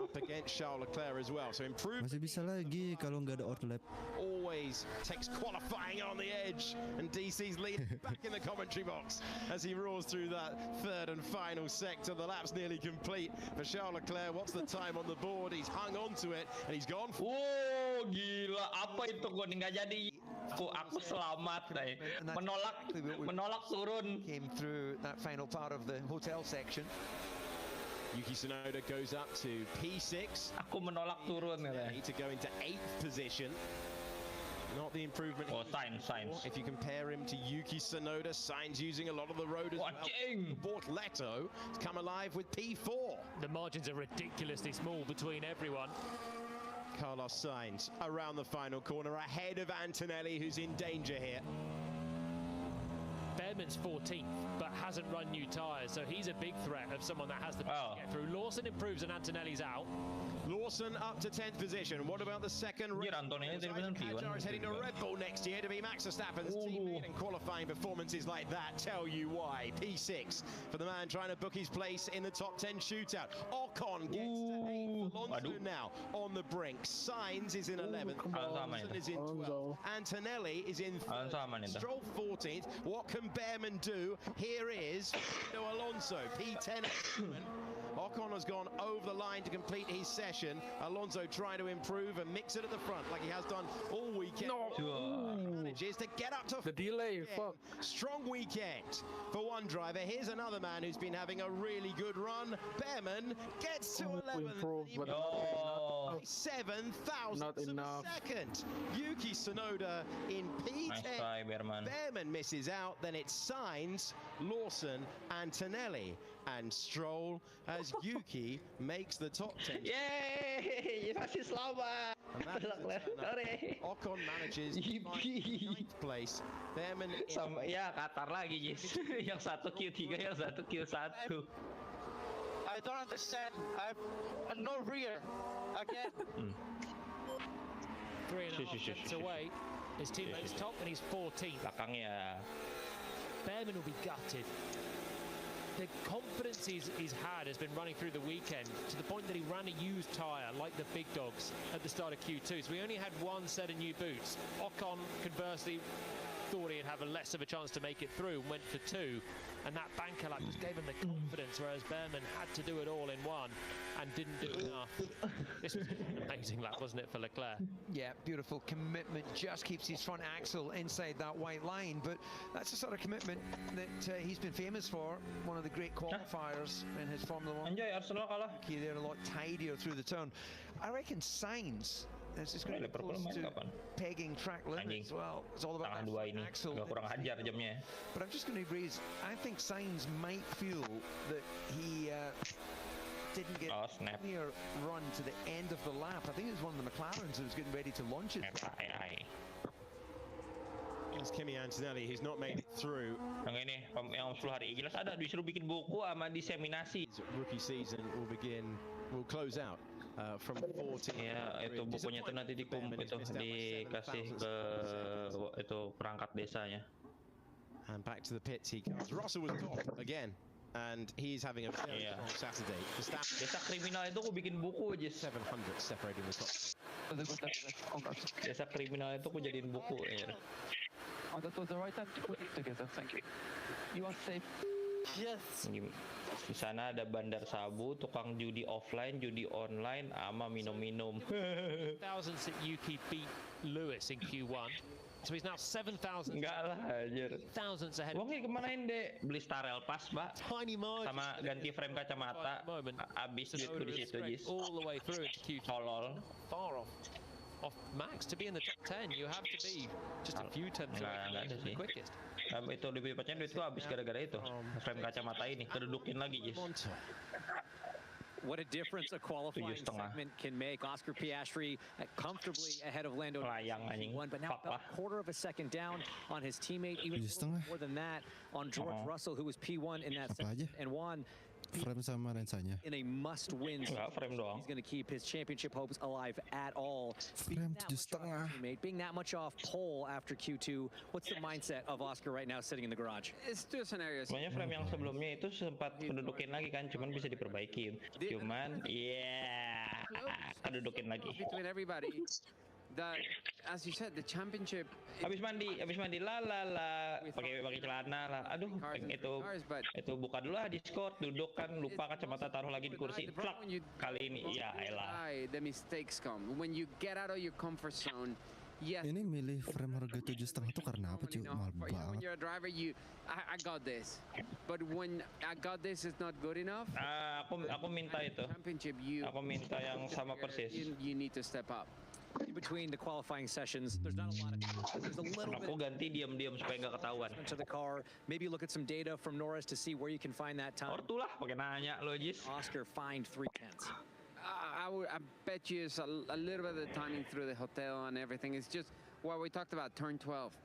[SPEAKER 3] Up against Charles Leclerc as well. So improve.
[SPEAKER 2] Masih bisa lagi kalau nggak ada outlet.
[SPEAKER 3] Always always takes qualifying on the edge, and DC's leading back in the commentary box as he roars through that third and final sector. The lap's nearly complete for Charles Leclerc. What's the time on the board? He's hung on to it and he's gone.
[SPEAKER 4] Oh gila, apa itu gua nggak jadi. Aku selamat deh. Menolak turun.
[SPEAKER 1] Came through that final part of the hotel section.
[SPEAKER 3] Yuki Tsunoda goes up to P6.
[SPEAKER 4] Aku menolak turun ya.
[SPEAKER 3] To go into 8th position. Not the improvement.
[SPEAKER 4] Oh, Sainz.
[SPEAKER 3] If you compare him to Yuki Tsunoda, Sainz using a lot of the road as well. Bortoleto has come alive with P4.
[SPEAKER 5] The margins are ridiculously small between everyone.
[SPEAKER 3] Carlos Sainz around the final corner ahead of Antonelli, who's in danger here.
[SPEAKER 5] Behrman's 14th, but hasn't run new tyres, so he's a big threat of someone that has the to get through. Lawson improves and Antonelli's out.
[SPEAKER 3] Lawson up to 10th position. What about the second race? Qatar is heading to Red Bull next year to be Max Verstappen's teammate, and qualifying performances like that tell you why. P6 for the man trying to book his place in the top 10 shootout. Ocon gets to 8th. Alonso now on the brink. Sainz is in 11th. Lawson is in 12th. Antonelli is in 3rd. Stroll 14th. What can Behrman do? Here is Alonso, P10 at the moment. Ocon has gone over the line to complete his session. Alonso trying to improve and mix it at the front like he has done all weekend. He manages to get up to
[SPEAKER 6] the delay. Fuck.
[SPEAKER 3] Strong weekend for one driver. Here's another man who's been having a really good run. Behrman gets to 11th. 7,000
[SPEAKER 6] Not enough.
[SPEAKER 3] Second. Yuki Tsunoda in P10.
[SPEAKER 4] Nice,
[SPEAKER 3] Behrman misses out. Then it's Sainz, Lawson, Antonelli, and Stroll as Yuki makes the top 10.
[SPEAKER 4] Yeay, masih selamat.
[SPEAKER 3] Ocon manages to find 9th place. Behrman
[SPEAKER 4] sama ya Qatar lagi, Jis. Yang satu Q3, yang satu Q1.
[SPEAKER 7] I don't understand. I'm no rear again.
[SPEAKER 5] 3.5 minutes away. His teammate's top and he's 14th.
[SPEAKER 4] Belakangnya.
[SPEAKER 5] Behrman will be gutted. The confidence he's had has been running through the weekend to the point that he ran a used tyre like the big dogs at the start of Q2. So we only had one set of new boots. Ocon, conversely, thought he'd have a less of a chance to make it through and went for 2. And that banker lap just gave him the confidence, whereas Behrman had to do it all in one and didn't do enough. This was an amazing lap, wasn't it, for Leclerc?
[SPEAKER 1] Yeah, beautiful commitment. Just keeps his front axle inside that white line. But that's the sort of commitment that he's been famous for. One of the great qualifiers in his Formula 1.
[SPEAKER 4] Anjay, Arsenal kalah.
[SPEAKER 1] They're a lot tidier through the turn. I reckon Sainz is going to be close to pegging track limits as well. It's all about that axle.
[SPEAKER 4] Kurang hajar jamnya.
[SPEAKER 1] But I'm just going to raise, I think Sainz might feel that he didn't get a clear run to the end of the lap. I think it was one of the McLarens who was getting ready to launch it.
[SPEAKER 3] It's Kimi Antonelli, who's not made it through.
[SPEAKER 4] Yang ini, yang 10 hari. Jelas ada disuruh bikin buku sama diseminasi.
[SPEAKER 3] Rookie season will close out from 14.
[SPEAKER 4] Ya, itu bukunya itu nanti dikasih ke itu perangkat desanya.
[SPEAKER 3] And back to the pits he comes. Russell was top again. And he's having a very strong Saturday.
[SPEAKER 4] Desa kriminal itu aku bikin buku aja.
[SPEAKER 3] 700 separating the top.
[SPEAKER 4] Desa kriminal itu aku jadiin buku ya.
[SPEAKER 7] Oh, that was the right time to put it together. Thank you. You are safe. Yes.
[SPEAKER 4] Di sana ada bandar sabu, tukang judi offline, judi online, ama minum-minum.
[SPEAKER 5] Thousands that Yuki beat Lewis in Q1. So he's now 7,000.
[SPEAKER 4] Enggak lah, anjir.
[SPEAKER 5] Thousands ahead.
[SPEAKER 4] Uangnya kemanain deh? Beli starel pas, Mbak.
[SPEAKER 5] Tiny margin.
[SPEAKER 4] Sama ganti frame kacamata. Abis duitku di situ, Jis.
[SPEAKER 5] All the way through into Q2.
[SPEAKER 4] Tolol.
[SPEAKER 5] Far off Max to be in the top 10. You have to be just a few tenths away from the quickest.
[SPEAKER 4] Itu lebih cepatnya duitku habis gara-gara itu. Frame kacamata ini kedudukin lagi, Jis.
[SPEAKER 8] What a difference a qualifying segment can make. Oscar Piastri comfortably ahead of Lando Norris, but now about a quarter of a second down on his teammate, even more than that on George Russell, who was P1 in that section and won.
[SPEAKER 2] Frame sama lensanya.
[SPEAKER 8] In a must-win, he's going to keep his championship hopes alive at all.
[SPEAKER 2] Frame 7,5.
[SPEAKER 8] Being that much off pole after Q2, what's the mindset of Oscar right now sitting in the garage?
[SPEAKER 9] It's two scenarios.
[SPEAKER 4] Sebenarnya frame yang sebelumnya itu sempat kedudukin lagi kan, cuman bisa diperbaiki. Cuman, kedudukin lagi.
[SPEAKER 9] Between everybody. that, as you said, the championship.
[SPEAKER 4] Habis mandi la pakai celana lah. Aduh, itu buka dulu lah Discord, duduk kan, lupa kacamata taruh lagi di kursi. Flak. Kali ini ya elah.
[SPEAKER 9] The mistakes come when you get out of your comfort zone. Yes.
[SPEAKER 2] Ini milih frame harga 7,5 tuh karena apa cuy? Mahal
[SPEAKER 9] When
[SPEAKER 2] banget.
[SPEAKER 9] you're a driver, I got this. But when I got this is not good enough.
[SPEAKER 4] Aku minta itu. Aku minta yang sama persis.
[SPEAKER 9] You need to step up.
[SPEAKER 8] Between the qualifying sessions, there's not a lot of there's a little
[SPEAKER 4] Aku ganti diam-diam supaya nggak ketahuan.
[SPEAKER 8] to the car. Maybe look at some data from Norris to see where you can find that time.
[SPEAKER 4] Ortulah pakai nanya lo Jis.
[SPEAKER 8] Oscar fined 3/10.
[SPEAKER 9] I bet you it's a little bit of the timing through the hotel and everything. It's just what we talked about, turn 12.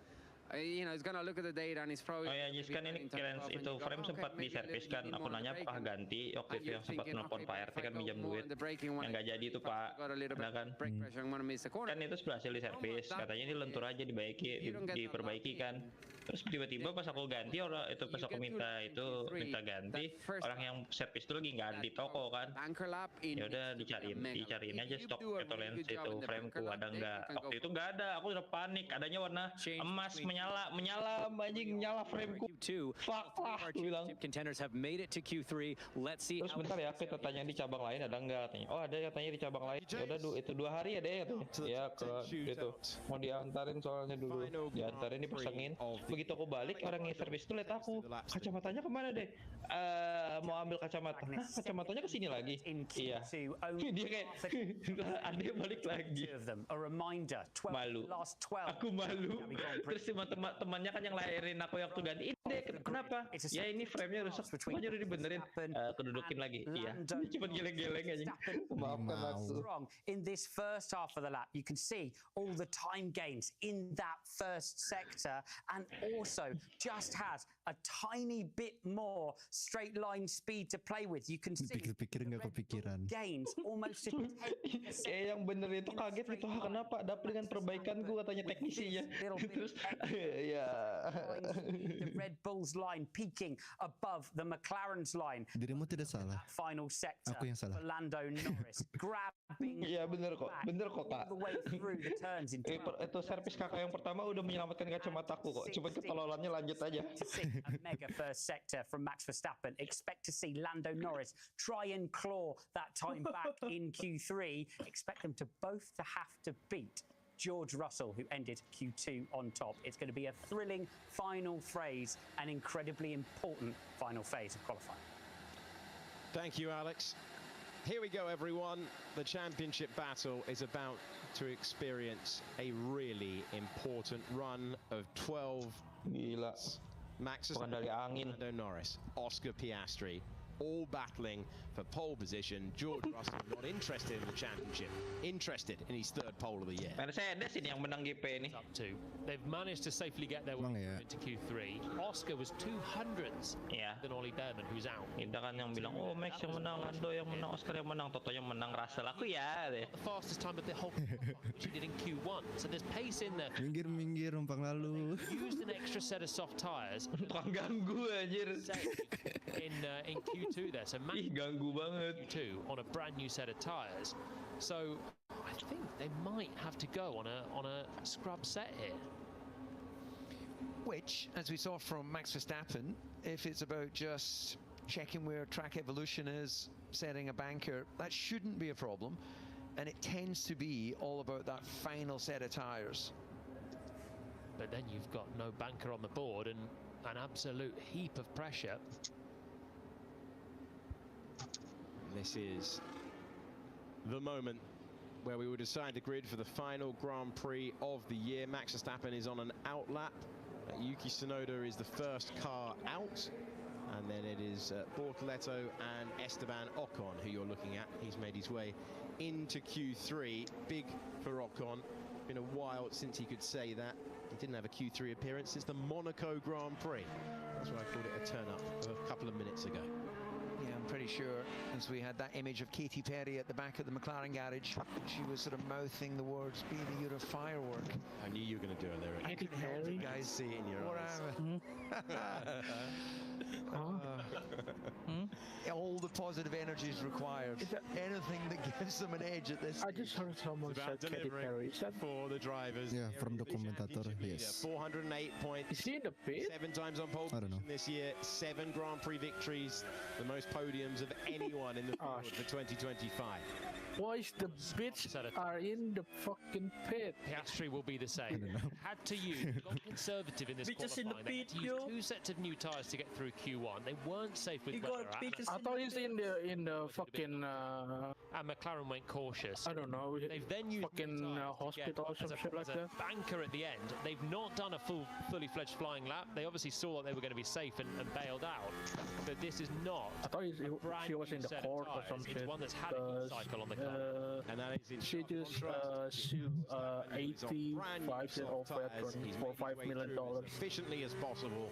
[SPEAKER 9] You know, he's gonna look at the data and he's probably.
[SPEAKER 4] Oh ya, Jis kan ini clearance itu frame sempat diservis kan. Aku nanya apakah ganti waktu itu yang sempat nelfon Pak RT kan minjam duit. Yang nggak jadi itu Pak. Nah kan. Kan itu berhasil diservis. Katanya ini lentur aja diperbaiki kan. Terus tiba-tiba pas aku ganti orang itu pas aku minta ganti orang yang servis itu lagi nggak ada di toko kan. Ya udah dicariin aja stok atau lens itu frameku ada nggak. Waktu itu nggak ada. Aku udah panik. Adanya warna emas menyala anjing frameku. Fuck lah aku bilang.
[SPEAKER 8] Contenders have made it to Q3. Let's see.
[SPEAKER 4] Terus bentar ya kita tanya di cabang lain ada nggak katanya. Oh ada katanya di cabang lain. Ya udah itu 2 hari ada ya katanya. Ya ke itu mau diantarin soalnya dulu. Diantarin dipasangin. Begitu aku balik orang yang servis itu lihat aku kacamatanya kemana deh mau ambil kacamata kacamatanya kesini lagi iya dia kayak ada balik lagi malu aku malu terus teman-temannya kan yang lahirin aku yang tuh ganti ini kenapa ya ini frame-nya rusak makanya udah dibenerin kedudukin lagi iya cuma geleng-geleng aja maafkan aku.
[SPEAKER 10] In this first half of the lap you can see all the time gains in that first sector and also just has a tiny bit more straight line speed to play with. You can see
[SPEAKER 2] Pikir-pikir nggak kepikiran.
[SPEAKER 10] gains almost to
[SPEAKER 4] kayak yang bener itu kaget gitu kenapa dapat dengan perbaikan gua katanya teknisinya terus ya
[SPEAKER 10] the Red Bull's line peaking above the McLaren's line.
[SPEAKER 2] Dirimu tidak salah.
[SPEAKER 10] Final sector
[SPEAKER 2] Aku yang salah.
[SPEAKER 10] for Lando Norris grabbing
[SPEAKER 4] iya bener kok Kak
[SPEAKER 10] all the way through the turns in
[SPEAKER 4] itu servis kakak yang pertama udah menyelamatkan kacamataku kok cuma ketololannya lanjut aja.
[SPEAKER 10] A mega first sector from Max Verstappen. Expect to see Lando Norris try and claw that time back in Q3. Expect them to both to have to beat George Russell, who ended Q2 on top. It's going to be a thrilling final phase, an incredibly important final phase of qualifying.
[SPEAKER 3] Thank you, Alex. Here we go, everyone. The championship battle is about to experience a really important run of 12.
[SPEAKER 4] Gila.
[SPEAKER 3] Max
[SPEAKER 4] Bukan dari angin.
[SPEAKER 3] Lando Norris, Oscar Piastri, all battling for pole position. George Russell not interested in the championship, interested in his 3rd pole of the year.
[SPEAKER 4] Mercedes ini yang menang GP ini.
[SPEAKER 5] Up to. They've managed to safely get their way into Q3. Oscar was 200ths than Ollie Behrman, who's out.
[SPEAKER 4] Kita kan yang bilang, oh Max yang menang, Lando yang menang, Oscar yang menang, Toto yang menang, Russell aku ya.
[SPEAKER 5] The fastest time of the whole which he did in Q1. So there's pace in there.
[SPEAKER 2] Minggir numpang lalu.
[SPEAKER 5] Used an extra set of soft tyres.
[SPEAKER 4] Tukang ganggu anjir.
[SPEAKER 5] In Q2 there. So Max
[SPEAKER 4] ganggu banget.
[SPEAKER 5] Q2 on a brand new set of tyres. So I think they might have to go on a scrub set here.
[SPEAKER 1] Which, as we saw from Max Verstappen, if it's about just checking where track evolution is, setting a banker, that shouldn't be a problem. And it tends to be all about that final set of tyres.
[SPEAKER 5] But then you've got no banker on the board and an absolute heap of pressure.
[SPEAKER 3] This is the moment where we will decide the grid for the final Grand Prix of the year. Max Verstappen is on an out lap. Yuki Tsunoda is the first car out. And then it is Bortoleto and Esteban Ocon who you're looking at. He's made his way into Q3. Big for Ocon. Been a while since he could say that. He didn't have a Q3 appearance since the Monaco Grand Prix. That's why I called it a turn-up a couple of minutes ago.
[SPEAKER 1] Yeah, I'm pretty sure as we had that image of Katy Perry at the back of the McLaren garage, she was sort of mouthing the words, "Baby, you're a firework."
[SPEAKER 3] I knew you were going to do it there.
[SPEAKER 1] I couldn't help it, guys.
[SPEAKER 3] See it in your eyes.
[SPEAKER 1] All the positive energy is required. Anything that gives them an edge at this.
[SPEAKER 11] I just heard someone say Katy Perry. Is that
[SPEAKER 3] for the drivers?
[SPEAKER 2] Yeah, from the commentator, yes.
[SPEAKER 3] 408 points.
[SPEAKER 11] Is he in the pit?
[SPEAKER 3] 7 times on pole position this year. 7 Grand Prix victories. The most podiums of anyone in the field for 2025.
[SPEAKER 11] Why is the bitch are in the fucking pit?
[SPEAKER 5] Piastri will be the same. Had to use, got conservative in this qualifying. They had to use 2 sets of new tyres to get through Q1. They weren't safe with weather.
[SPEAKER 11] I thought he's in the fucking.
[SPEAKER 5] And McLaren went cautious.
[SPEAKER 11] I don't know.
[SPEAKER 5] They've then used
[SPEAKER 11] fucking hospital or some shit like that.
[SPEAKER 5] Banker at the end. They've not done a fully fledged flying lap. They obviously saw that they were going to be safe and bailed out. But this is not.
[SPEAKER 11] I thought she was in the court or some shit.
[SPEAKER 5] It's one that's had a cycle on the car.
[SPEAKER 3] And that is in
[SPEAKER 11] she just sued 85 over for $5 million.
[SPEAKER 3] Efficiently as possible,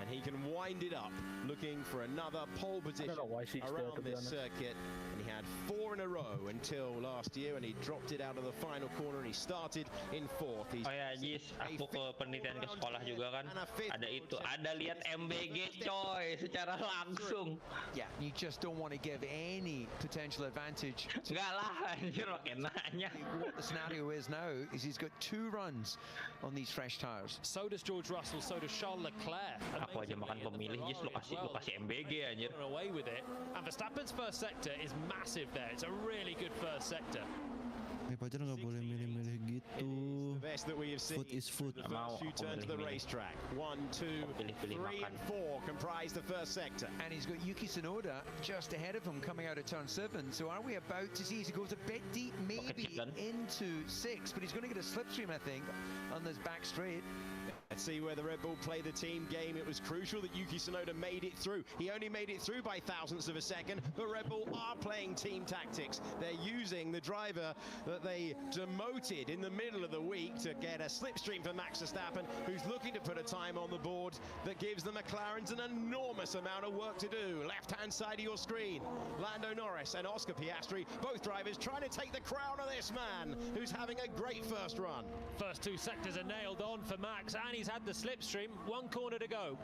[SPEAKER 3] and he can wind it up looking for another pole position around this circuit. And he had 4 in a row until last year when he dropped it out of the final corner and he started in 4th.
[SPEAKER 4] Oh ya, Jis, aku ke penelitian ke sekolah juga kan. Ada itu, ada lihat MBG coy secara langsung.
[SPEAKER 1] Yeah, you just don't want to give any potential advantage.
[SPEAKER 4] Enggak lah, anjir makin nanya.
[SPEAKER 1] What the scenario is now is he's got 2 runs on these fresh tires.
[SPEAKER 5] So does George Russell, so does Charles Leclerc.
[SPEAKER 4] Aku aja makan pemilih, Jis, lu kasih MBG anjir.
[SPEAKER 5] Away with it. And Verstappen's first sector is massive there. It's a really good first sector.
[SPEAKER 2] Pacar nggak boleh milih-milih gitu. Foot is foot.
[SPEAKER 3] The first few turns of the racetrack. 1, 2, 3, and 4 comprise the first sector.
[SPEAKER 1] And he's got Yuki Tsunoda just ahead of him coming out of turn 7. So are we about to see as he goes a bit deep, maybe into 6, but he's going to get a slipstream, I think, on this back straight.
[SPEAKER 3] Let's see where the Red Bull play the team game. It was crucial that Yuki Tsunoda made it through. He only made it through by thousandths of a second, but Red Bull are playing team tactics. They're using the driver that they demoted in the middle of the week to get a slipstream for Max Verstappen, who's looking to put a time on the board that gives the McLarens an enormous amount of work to do. Left-hand side of your screen, Lando Norris and Oscar Piastri, both drivers trying to take the crown of this man, who's having a great first run.
[SPEAKER 5] First 2 sectors are nailed on for Max, and he's had the slipstream. 1 corner to go.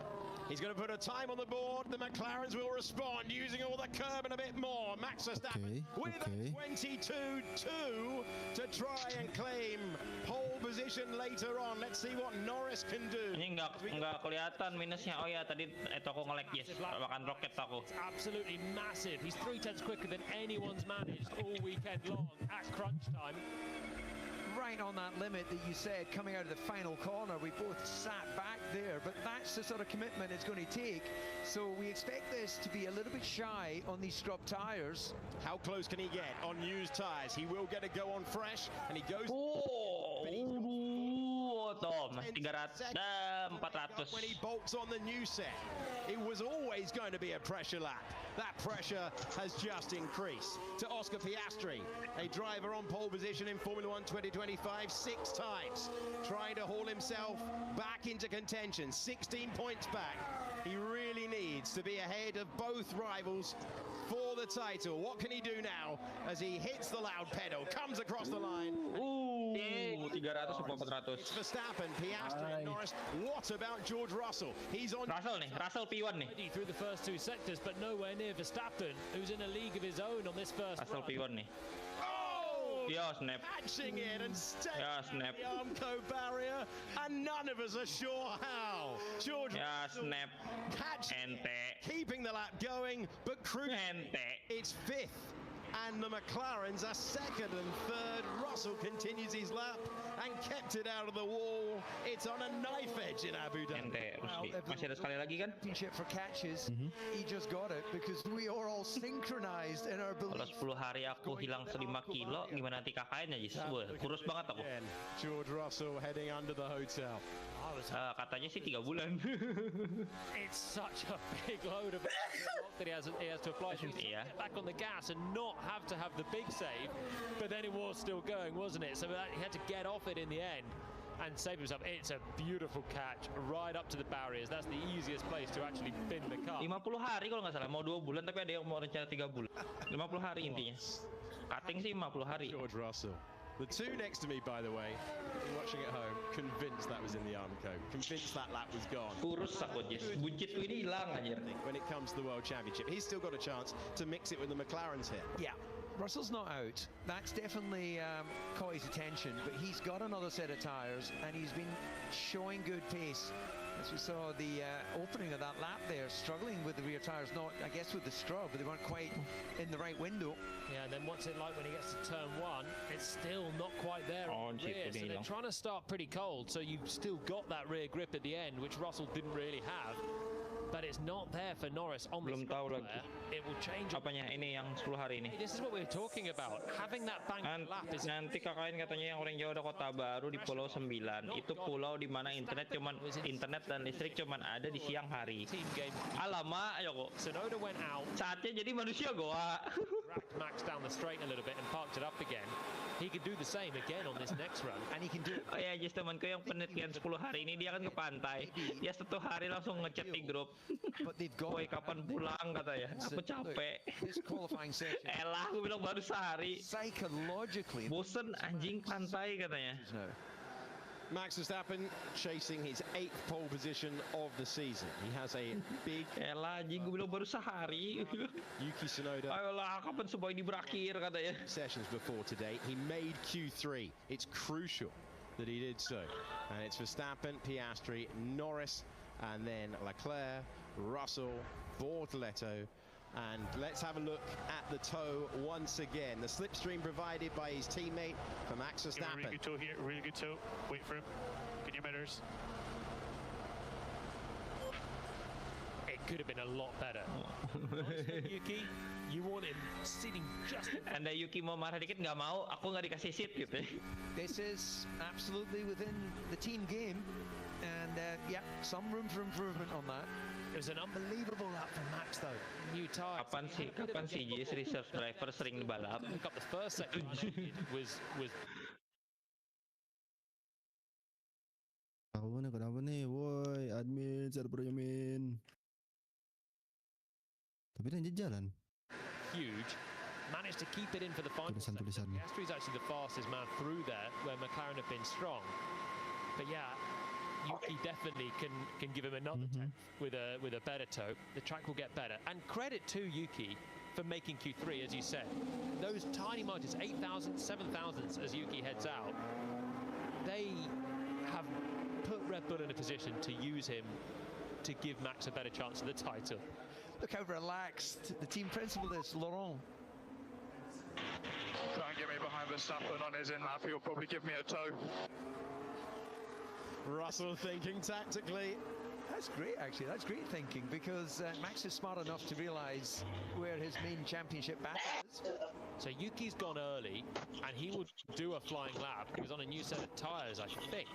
[SPEAKER 3] He's going to put a time on the board. The McLarens will respond using all the curb and a bit more. Max Verstappen with a 22.2 to try and claim pole position later on. Let's see what Norris can do.
[SPEAKER 4] Ini nggak kelihatan minusnya. Oh ya, tadi aku nge-lag, yes. Makan roket aku.
[SPEAKER 5] It's absolutely massive. He's 3 tenths quicker than anyone's managed all weekend long at crunch time.
[SPEAKER 1] Right on that limit that you said coming out of the final corner. We both sat back there, but that's the sort of commitment it's going to take. So we expect this to be a little bit shy on these scrub tires.
[SPEAKER 3] How close can he get on used tires? He will get a go on fresh, and he goes.
[SPEAKER 4] Tom, 300, 400.
[SPEAKER 3] When he bolts on the new set, it was always going to be a pressure lap. That pressure has just increased. To Oscar Piastri, a driver on pole position in Formula 1 2025 6 times, trying to haul himself back into contention, 16 points back. He really needs to be ahead of both rivals for the title. What can he do now as he hits the loud pedal, comes across the line?
[SPEAKER 4] 300 atau 400.
[SPEAKER 3] It's Verstappen, Piastri, and Norris. What about George Russell? He's on.
[SPEAKER 4] Russell P1 nih.
[SPEAKER 5] Through the first 2 sectors, but nowhere near Verstappen, who's in a league of his own on this first
[SPEAKER 4] Russell
[SPEAKER 5] run.
[SPEAKER 4] P1 nih.
[SPEAKER 3] Yeah, snap. Catching it and staying
[SPEAKER 4] snap.
[SPEAKER 3] the Armco barrier, and none of us are sure how. George Russell
[SPEAKER 4] snap.
[SPEAKER 3] Catching it, keeping the lap going, but crucially, it's 5th. And the McLarens are 2nd and 3rd. Russell continues his lap and kept it out of the wall. It's on a knife edge in Abu Dhabi.
[SPEAKER 4] Masih ada sekali lagi kan?
[SPEAKER 1] For catches, he just got it because we are all synchronized in our belief.
[SPEAKER 4] Kalau 10 hari aku hilang 5 kilo, gimana nanti kakaknya Jis? Kurus banget aku.
[SPEAKER 3] George Russell heading under the hotel.
[SPEAKER 4] Katanya sih 3 bulan.
[SPEAKER 5] It's such a big load of that he has to apply to get back on the gas and not have to have the big save, but then it was still going, wasn't it? So he had to get off it in the end and save himself. It's a beautiful catch right up to the barriers. That's the easiest place to actually bin the car.
[SPEAKER 4] 50 hari kalau nggak salah, mau 2 bulan tapi ada yang mau rencana 3 bulan. 50 hari intinya. Cutting sih 50 hari.
[SPEAKER 3] George Russell The two next to me, by the way, watching at home, convinced that was in the Armco. Convinced that lap was gone.
[SPEAKER 4] Kurus aku, Jis. Buncit ini hilang anjir.
[SPEAKER 3] When it comes to the World Championship, he's still got a chance to mix it with the McLarens here.
[SPEAKER 1] Yeah. Russell's not out. That's definitely caught his attention, but he's got another set of tyres and he's been showing good pace. As we saw the opening of that lap there, struggling with the rear tyres, not, I guess, with the straw, but they weren't quite in the right window.
[SPEAKER 5] Yeah, and then what's it like when he gets to turn one? It's still not quite there on the rear, so they're trying to start pretty cold, so you've still got that rear grip at the end, which Russell didn't really have. But it's not there for Norris on the straight there. It will change.
[SPEAKER 4] Apanya ini yang 10 hari ini?
[SPEAKER 5] This is what we're talking about. Having that bank lap is...
[SPEAKER 4] Nanti kakain katanya yang orang jauh ada Kota Baru di Pulau 9. Itu pulau di mana internet dan listrik cuman ada di siang hari. Alamak, ayo kok.
[SPEAKER 5] Tsunoda went out.
[SPEAKER 4] Saatnya jadi manusia goa.
[SPEAKER 5] Racked Max down the straight a little bit and parked it up again. He could do the same again on this next run,
[SPEAKER 1] and he can do it.
[SPEAKER 4] Oh ya, just temanku yang penelitian 10 hari ini dia kan ke pantai. Dia 1 hari langsung ngechat di grup.
[SPEAKER 1] But they've got.
[SPEAKER 4] Woi, kapan pulang katanya? Aku capek.
[SPEAKER 1] This qualifying session.
[SPEAKER 4] Elah, aku bilang baru sehari.
[SPEAKER 1] Psychologically.
[SPEAKER 4] Bosen anjing pantai katanya.
[SPEAKER 1] No.
[SPEAKER 3] Max Verstappen chasing his 8th pole position of the season. He has a big...
[SPEAKER 4] Elah, anjing, gue bilang baru sehari.
[SPEAKER 3] Yuki Tsunoda.
[SPEAKER 4] Ayolah, kapan semua ini berakhir katanya.
[SPEAKER 3] Sessions before today, he made Q3. It's crucial that he did so. And it's Verstappen, Piastri, Norris, and then Leclerc, Russell, Bortoleto. And let's have a look at the tow once again. The slipstream provided by his teammate for Max Verstappen.
[SPEAKER 12] Really good tow here, really good tow. Wait for him. Get your meters.
[SPEAKER 5] It could have been a lot better. Yuki, you want him sitting just...
[SPEAKER 4] Anda Yuki mau marah dikit nggak mau, aku nggak dikasih seat gitu.
[SPEAKER 1] This is absolutely within the team game. And yeah, some room for improvement on that.
[SPEAKER 5] It was an unbelievable lap for Max though. New tyres.
[SPEAKER 4] Kapan sih Jis reserve driver sering balap?
[SPEAKER 5] Look up the first sector was
[SPEAKER 2] Kenapa nih? Woi, admin, admin. Tapi dia jalan.
[SPEAKER 5] Huge. Managed to keep it in for the final.
[SPEAKER 2] Tulisan.
[SPEAKER 5] Piastri's actually the fastest man through there, where McLaren have been strong. But yeah, Yuki definitely can give him another 10 with a better tow. The track will get better. And credit to Yuki for making Q3, as you said. Those tiny margins, 8,000, 7,000 as Yuki heads out, they have put Red Bull in a position to use him to give Max a better chance of the title.
[SPEAKER 1] Look how relaxed the team principal is, Laurent.
[SPEAKER 12] Try and get me behind Verstappen on his in lap. He'll probably give me a tow.
[SPEAKER 3] Russell thinking tactically.
[SPEAKER 1] That's great, actually. That's great thinking, because Max is smart enough to realise where his main championship battle is.
[SPEAKER 5] So Yuki's gone early, and he will do a flying lap. He was on a new set of tyres, I think.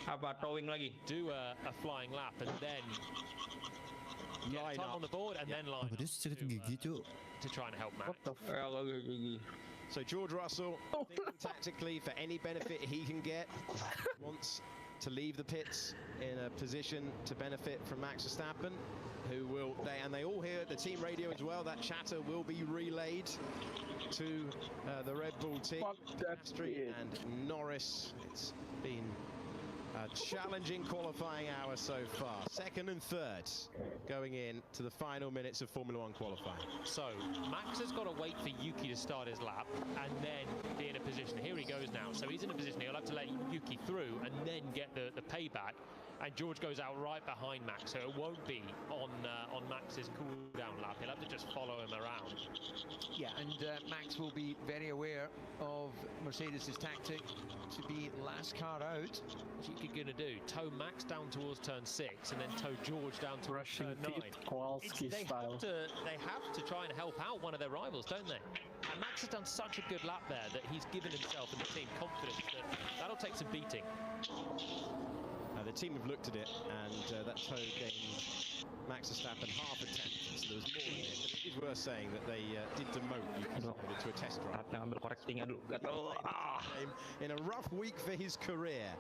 [SPEAKER 4] Apa towing lagi?
[SPEAKER 5] Do a flying lap, and then
[SPEAKER 3] line
[SPEAKER 5] time
[SPEAKER 3] up
[SPEAKER 5] on the board, and then line up to try and help Max.
[SPEAKER 3] What the So George Russell thinking tactically for any benefit he can get. Wants to leave the pits in a position to benefit from Max Verstappen, who will, they all hear at the team radio as well, that chatter will be relayed to the Red Bull team. And Norris, it's been a challenging qualifying hour so far. Second and third going in to the final minutes of Formula One qualifying.
[SPEAKER 5] So Max has got to wait for Yuki to start his lap and then be in a position. Here he goes now. So he's in a position, he'll have to let Yuki through and then get the payback. And George goes out right behind Max, so it won't be on Max's cool-down lap. He'll have to just follow him around.
[SPEAKER 1] Yeah, and Max will be very aware of Mercedes' tactic to be last car out.
[SPEAKER 5] What's Yuki going to do? Tow Max down towards turn 6 and then tow George down towards turn 9. They have to try and help out one of their rivals, don't they? And Max has done such a good lap there that he's given himself and the team confidence that that'll take some beating.
[SPEAKER 3] The team have looked at it, and that tow gained Max Verstappen half a tenth, so there was more in it. But it is worth saying that they did demote Yuki Tsunoda to a test drive. In a rough week for his career.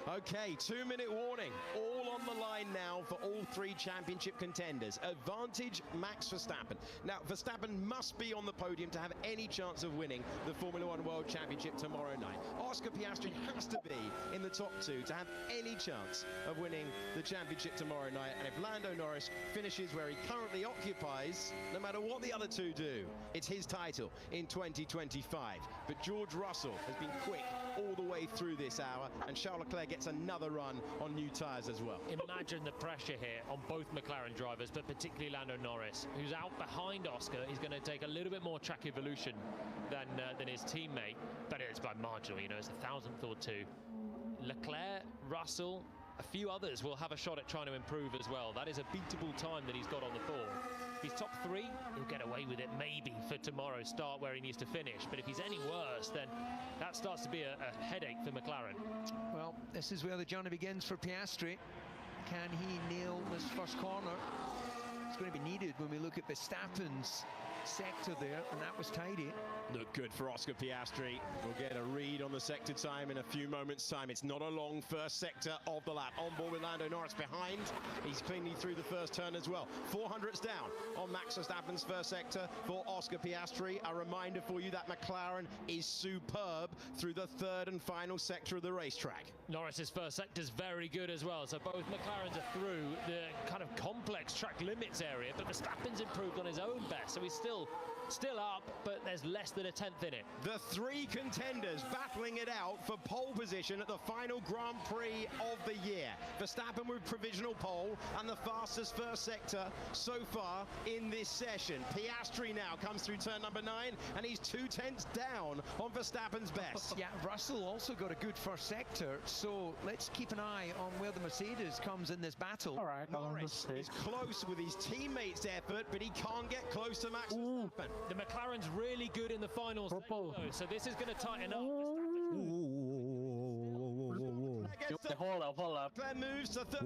[SPEAKER 3] Okay, 2-minute warning. All on the line now for all three championship contenders. Advantage Max Verstappen. Now, Verstappen must be on the podium to have any chance of winning the Formula One World Championship tomorrow night. Oscar Piastri has to be in the top two to have any chance of winning the championship tomorrow night. And if Lando Norris finishes where he currently occupies, no matter what the other two do, it's his title in 2025. But George Russell has been quick all the way through this hour, and Charles Leclerc gets another run on new tyres as well.
[SPEAKER 5] Imagine the pressure here on both McLaren drivers, but particularly Lando Norris, who's out behind Oscar. He's going to take a little bit more track evolution than his teammate, but it's by marginal, you know, it's 1,000th or two. Leclerc, Russell, a few others will have a shot at trying to improve as well. That is a beatable time that he's got on the board. If he's top three, he'll get away with it maybe for tomorrow, start where he needs to finish. But if he's any worse, then that starts to be a headache for McLaren.
[SPEAKER 1] Well, this is where the journey begins for Piastri. Can he nail this first corner? It's going to be needed when we look at Verstappen's sector there, and that was tidy.
[SPEAKER 3] Look good for Oscar Piastri. We'll get a read on the sector time in a few moments' time. It's not a long first sector of the lap. On board with Lando Norris behind. He's cleanly through the first turn as well. 400ths down on Max Verstappen's first sector for Oscar Piastri. A reminder for you that McLaren is superb through the third and final sector of the racetrack.
[SPEAKER 5] Norris's first sector is very good as well. So both McLarens are through the kind of complex track limits area, but Verstappen's improved on his own best, so he's still up, but there's less than a 10th in it.
[SPEAKER 3] The three contenders battling it out for pole position at the final Grand Prix of the year. Verstappen with provisional pole and the fastest first sector so far in this session. Piastri now comes through turn number 9, and he's 2/10 down on Verstappen's best.
[SPEAKER 1] Yeah, Russell also got a good first sector, so let's keep an eye on where the Mercedes comes in this battle.
[SPEAKER 11] All right,
[SPEAKER 3] Norris is close with his teammates' effort, but he can't get close to Max Verstappen.
[SPEAKER 5] The McLaren's really good in the finals, so this is going to tighten up.
[SPEAKER 11] Hold up.
[SPEAKER 3] Leclerc moves to third.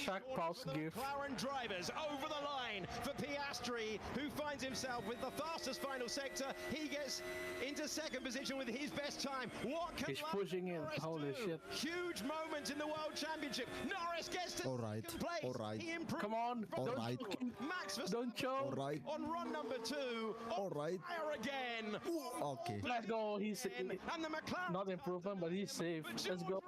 [SPEAKER 11] Track pause gift.
[SPEAKER 3] McLaren drivers over the line for Piastri, who finds himself with the fastest final sector. He gets into second position with his best time. What can
[SPEAKER 11] He's pushing in. Holy shit.
[SPEAKER 3] Huge moment in the World Championship. Norris gets to second place.
[SPEAKER 2] All right.
[SPEAKER 3] He improves.
[SPEAKER 2] Come on.
[SPEAKER 3] All
[SPEAKER 2] right.
[SPEAKER 3] Max Verstappen
[SPEAKER 11] Don't choke.
[SPEAKER 2] All right.
[SPEAKER 3] on run number 2.
[SPEAKER 2] All right.
[SPEAKER 3] Fire again.
[SPEAKER 2] Okay.
[SPEAKER 11] Let's go. He's
[SPEAKER 3] and the McLaren
[SPEAKER 11] not improvement, but he's safe. Let's go.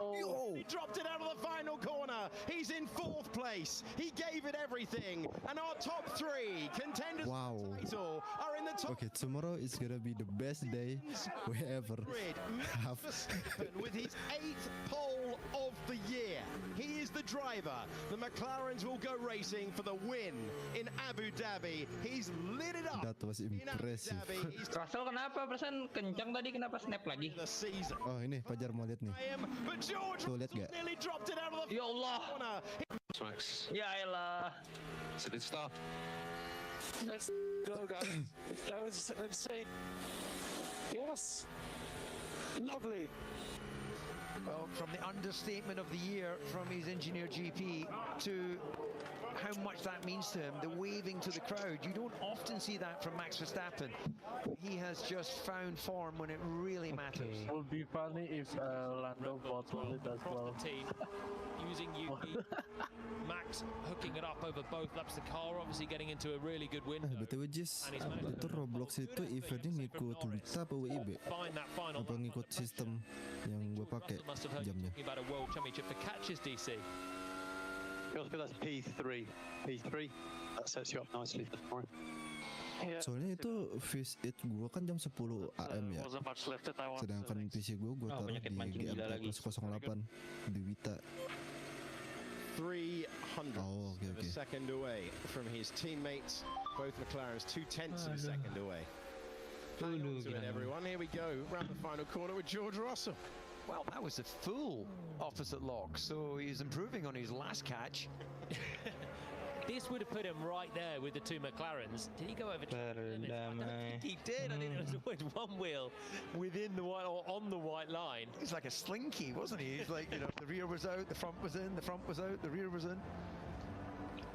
[SPEAKER 3] He dropped it out of the final corner. He's in 4th place. He gave it everything. And our top 3 contenders for the title are in the top.
[SPEAKER 2] Okay, tomorrow is gonna be the best day we ever have.
[SPEAKER 3] With his 8th pole of the year. He is the driver. The McLarens will go racing for the win in Abu Dhabi. He's lit it up.
[SPEAKER 2] That was impressive.
[SPEAKER 4] Russell kenapa persen kencang tadi, kenapa snap lagi?
[SPEAKER 2] Oh ini Fajar mau lihat nih. Tuh lihat gak?
[SPEAKER 4] Ya Allah.
[SPEAKER 7] Max.
[SPEAKER 4] Ya elah.
[SPEAKER 7] So let's start. Let's go, guys. That was insane. Yes. Lovely.
[SPEAKER 1] Well, from the understatement of the year from his engineer GP to how much that means to him, the waving to the crowd. You don't often see that from Max Verstappen. He has just found form when it really matters.
[SPEAKER 11] It would be funny if Lando bottled it as well.
[SPEAKER 5] Using Yuki, Max hooking it up over both laps. The car obviously getting into a really good window.
[SPEAKER 2] BTW Jis, itu Roblox itu eventnya ngikut Wita apa WIB? Apa ngikut sistem yang gue pakai jamnya?
[SPEAKER 5] About a world championship for catches, DC.
[SPEAKER 7] That's P3. P3. That sets you up nicely for tomorrow.
[SPEAKER 2] Soalnya itu Fish It gue kan jam 10 AM ya. Sedangkan PC gue taruh di GM 08 di Wita.
[SPEAKER 3] 300
[SPEAKER 2] of
[SPEAKER 3] a second away from his teammates. Both McLarens 2/10 of a second away. Hang on to it, everyone. Here we go. Round the final corner with George Russell.
[SPEAKER 1] Well, that was a full opposite lock, so he's improving on his last catch.
[SPEAKER 5] This would have put him right there with the two McLarens. Did he go over to the limits? I don't think he did. I think it was with one wheel within the white or on the white line.
[SPEAKER 1] He's like a slinky, wasn't he? He's like, you know, the rear was out, the front was in, the front was out, the rear was in.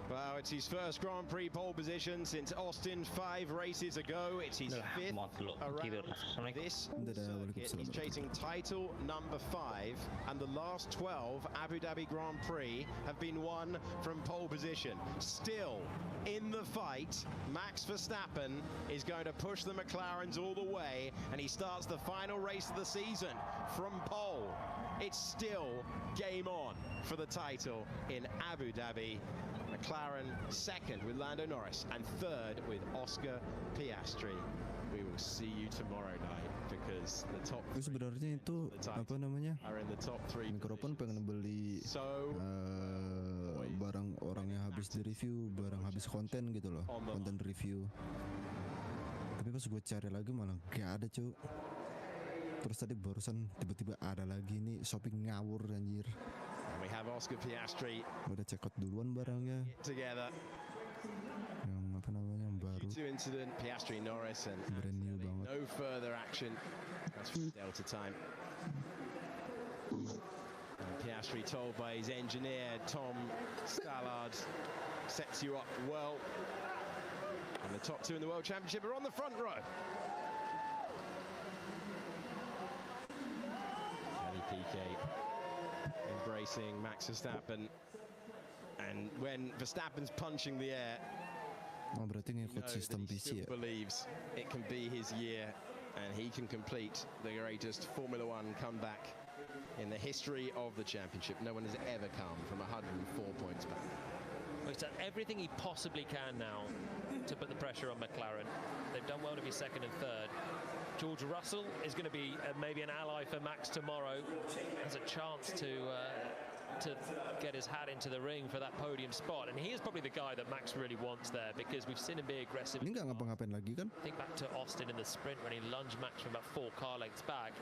[SPEAKER 3] Well, it's his first Grand Prix pole position since Austin 5 races ago. It's his fifth around this circuit. He's chasing title number 5, and the last 12 Abu Dhabi Grand Prix have been won from pole position. Still in the fight, Max Verstappen is going to push the McLarens all the way, and he starts the final race of the season from pole. It's still game on for the title in Abu Dhabi. McLaren second with Lando Norris and third with Oscar Piastri. We will see you tomorrow night because the top
[SPEAKER 2] three sebenarnya itu apa namanya?
[SPEAKER 3] Are in the top 3.
[SPEAKER 2] Mikrofon pengen beli barang orang yang habis di review, barang habis konten gitu loh, konten review. Tapi pas gue cari lagi malah gak ada cuy. Terus tadi barusan tiba-tiba ada lagi nih, shopping ngawur anjir.
[SPEAKER 3] And we have Oscar Piastri.
[SPEAKER 2] Udah check out duluan barangnya.
[SPEAKER 3] Together.
[SPEAKER 2] Yang apa namanya yang baru.
[SPEAKER 3] Incident, Piastri, Norris, and
[SPEAKER 2] brand new banget.
[SPEAKER 3] No further action. That's from Delta time. And Piastri told by his engineer Tom Stallard, sets you up well. And the top 2 in the World Championship are on the front row. Eddie Piquet embracing Max Verstappen, and when Verstappen's punching the air,
[SPEAKER 2] berarti ngikut sistem PC ya.
[SPEAKER 3] Believes it can be his year and he can complete the greatest Formula One comeback in the history of the championship. No one has ever come from 104 points back.
[SPEAKER 5] Well, he's done everything he possibly can now to put the pressure on McLaren. They've done well to be second and third. George Russell is going to be maybe an ally for Max tomorrow. Has a chance to get his hat into the ring for that podium spot, and he is probably the guy that Max really wants there because we've seen him be aggressive.
[SPEAKER 2] Ini nggak ngapa-ngapain lagi kan?
[SPEAKER 5] Think back to Austin in the sprint when he lunged Max from about 4 car lengths back.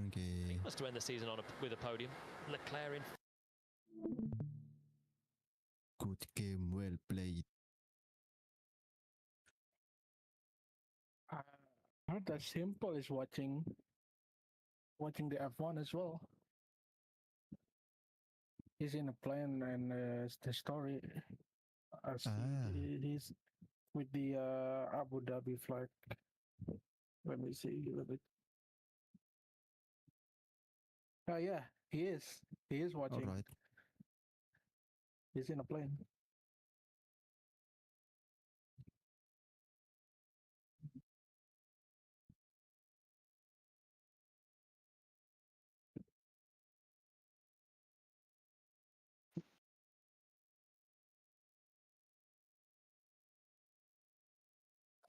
[SPEAKER 2] Okay.
[SPEAKER 5] He wants to end the season with a podium. Leclerc in.
[SPEAKER 2] Good game, well played.
[SPEAKER 11] Not as simple as watching the F1 as well. He's in a plane, and the story he's with the Abu Dhabi flag. Let me see a little bit. Oh yeah, he is. He is watching.
[SPEAKER 2] All right.
[SPEAKER 11] He's in a plane.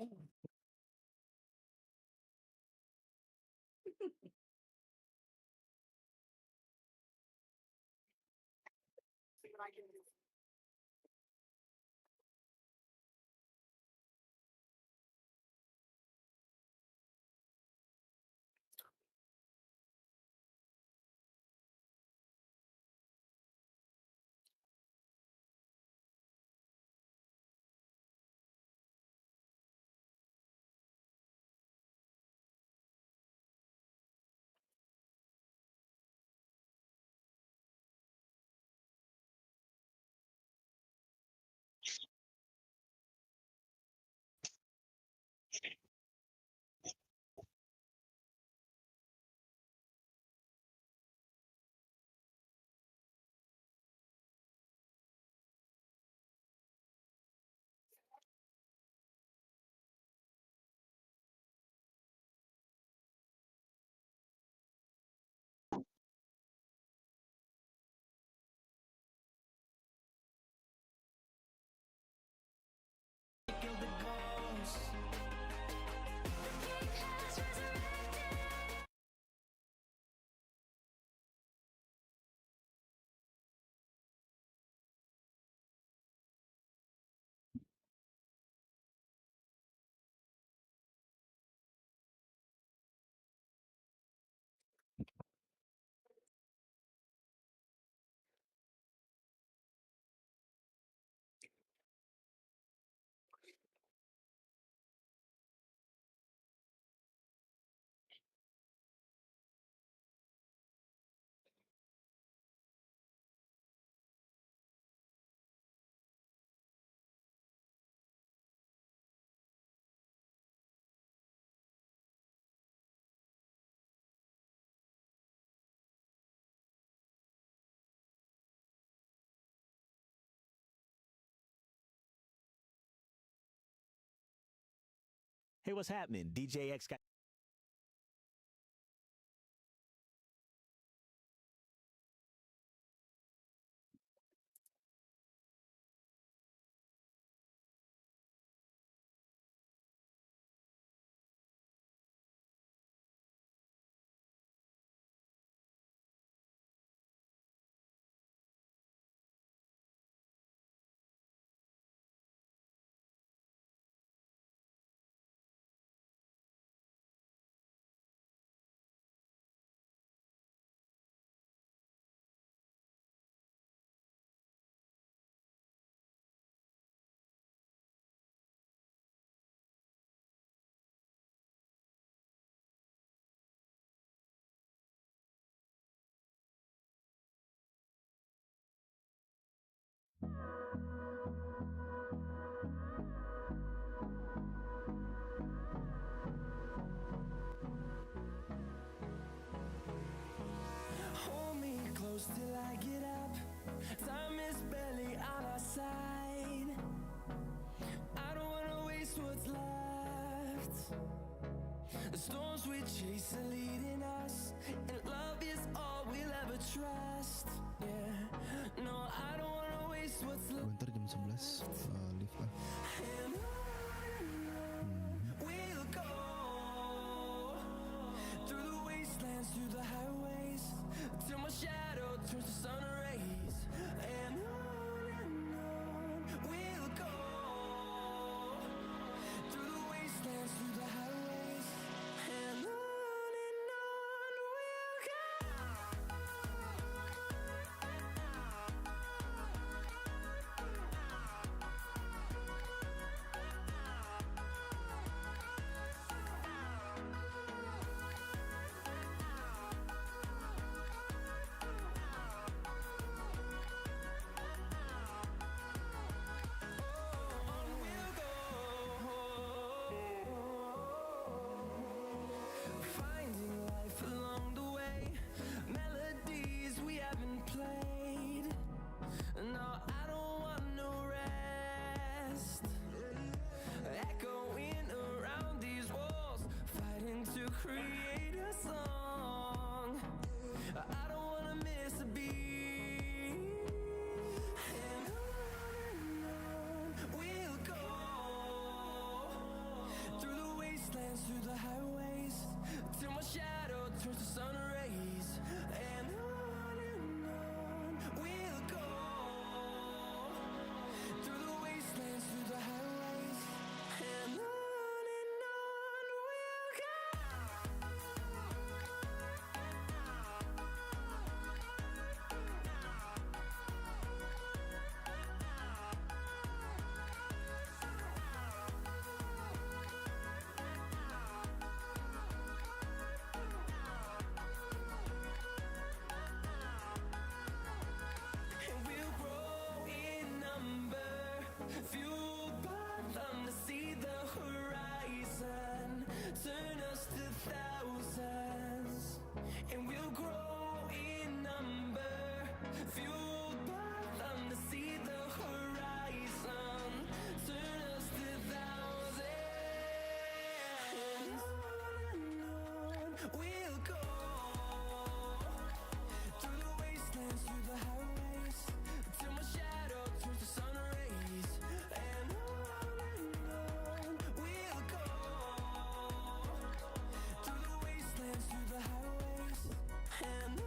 [SPEAKER 13] See what I can do. Hey, what's happening? DJ X got.
[SPEAKER 14] Hold me close till I get up. Time is barely on our side. I don't wanna waste what's left. The storms we chase are leading us, and love is all we'll ever trust. Yeah, no, I don't wanna waste what's left.
[SPEAKER 2] Bentar jam 11 live lah.
[SPEAKER 14] And we'll go through the wastelands, through the highways, till my shadow turns to sun rays. And on we'll go through the wastelands, through the highways, and on we'll go. Finding life along the way, melodies we haven't played. No, I don't want no rest. Echoing around these walls, fighting to create a song. I don't wanna miss a beat. And on we'll go through the wastelands, through the highways, till my shadow turns to sun rays. And on we'll go through the wastelands, through the highways, and on we'll go. And we'll grow in number, fueled by them to see the horizon, turn us to thousands. And we'll grow in number, fueled by them to see the horizon, turn us to thousands. And on we'll go through the wastelands, through the highways, till my shadow turns to sun rays. And on we'll go through the wastelands, through the highways, and on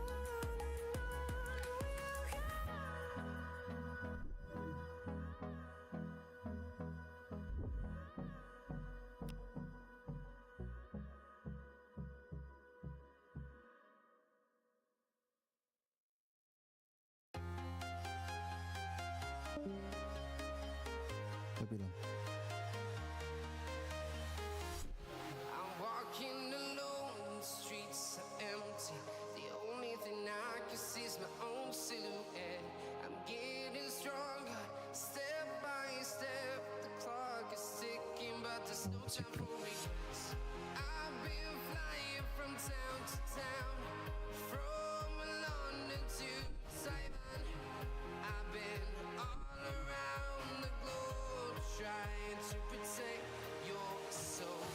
[SPEAKER 14] we'll go.
[SPEAKER 2] Tapi lang.
[SPEAKER 14] I'm walking alone, the streets are empty. The only thing I can see is my own silhouette. I'm getting stronger, step by step. The clock is ticking, but there's no time for regrets. I've been flying from town to town, from London to Taiwan. I've been all around the globe, trying to protect your soul.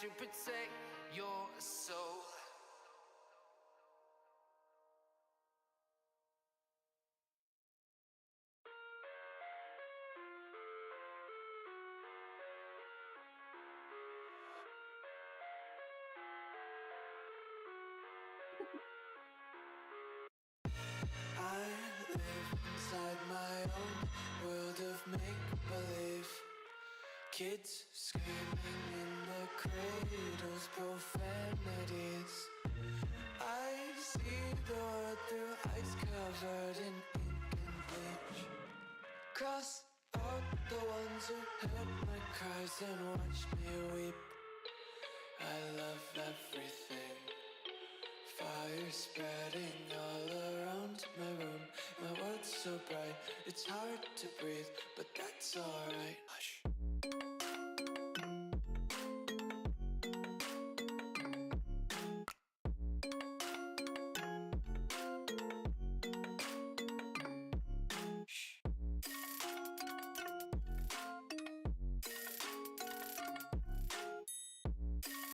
[SPEAKER 14] to protect your soul. I live inside my own world of make-believe. Kids screaming in the cradles, profanities. I see the world through ice covered in ink and bleach. Cross out the ones who heard my cries and watched me weep. I love everything. Fire spreading all around my room. My world's so bright, it's hard to breathe, but that's alright.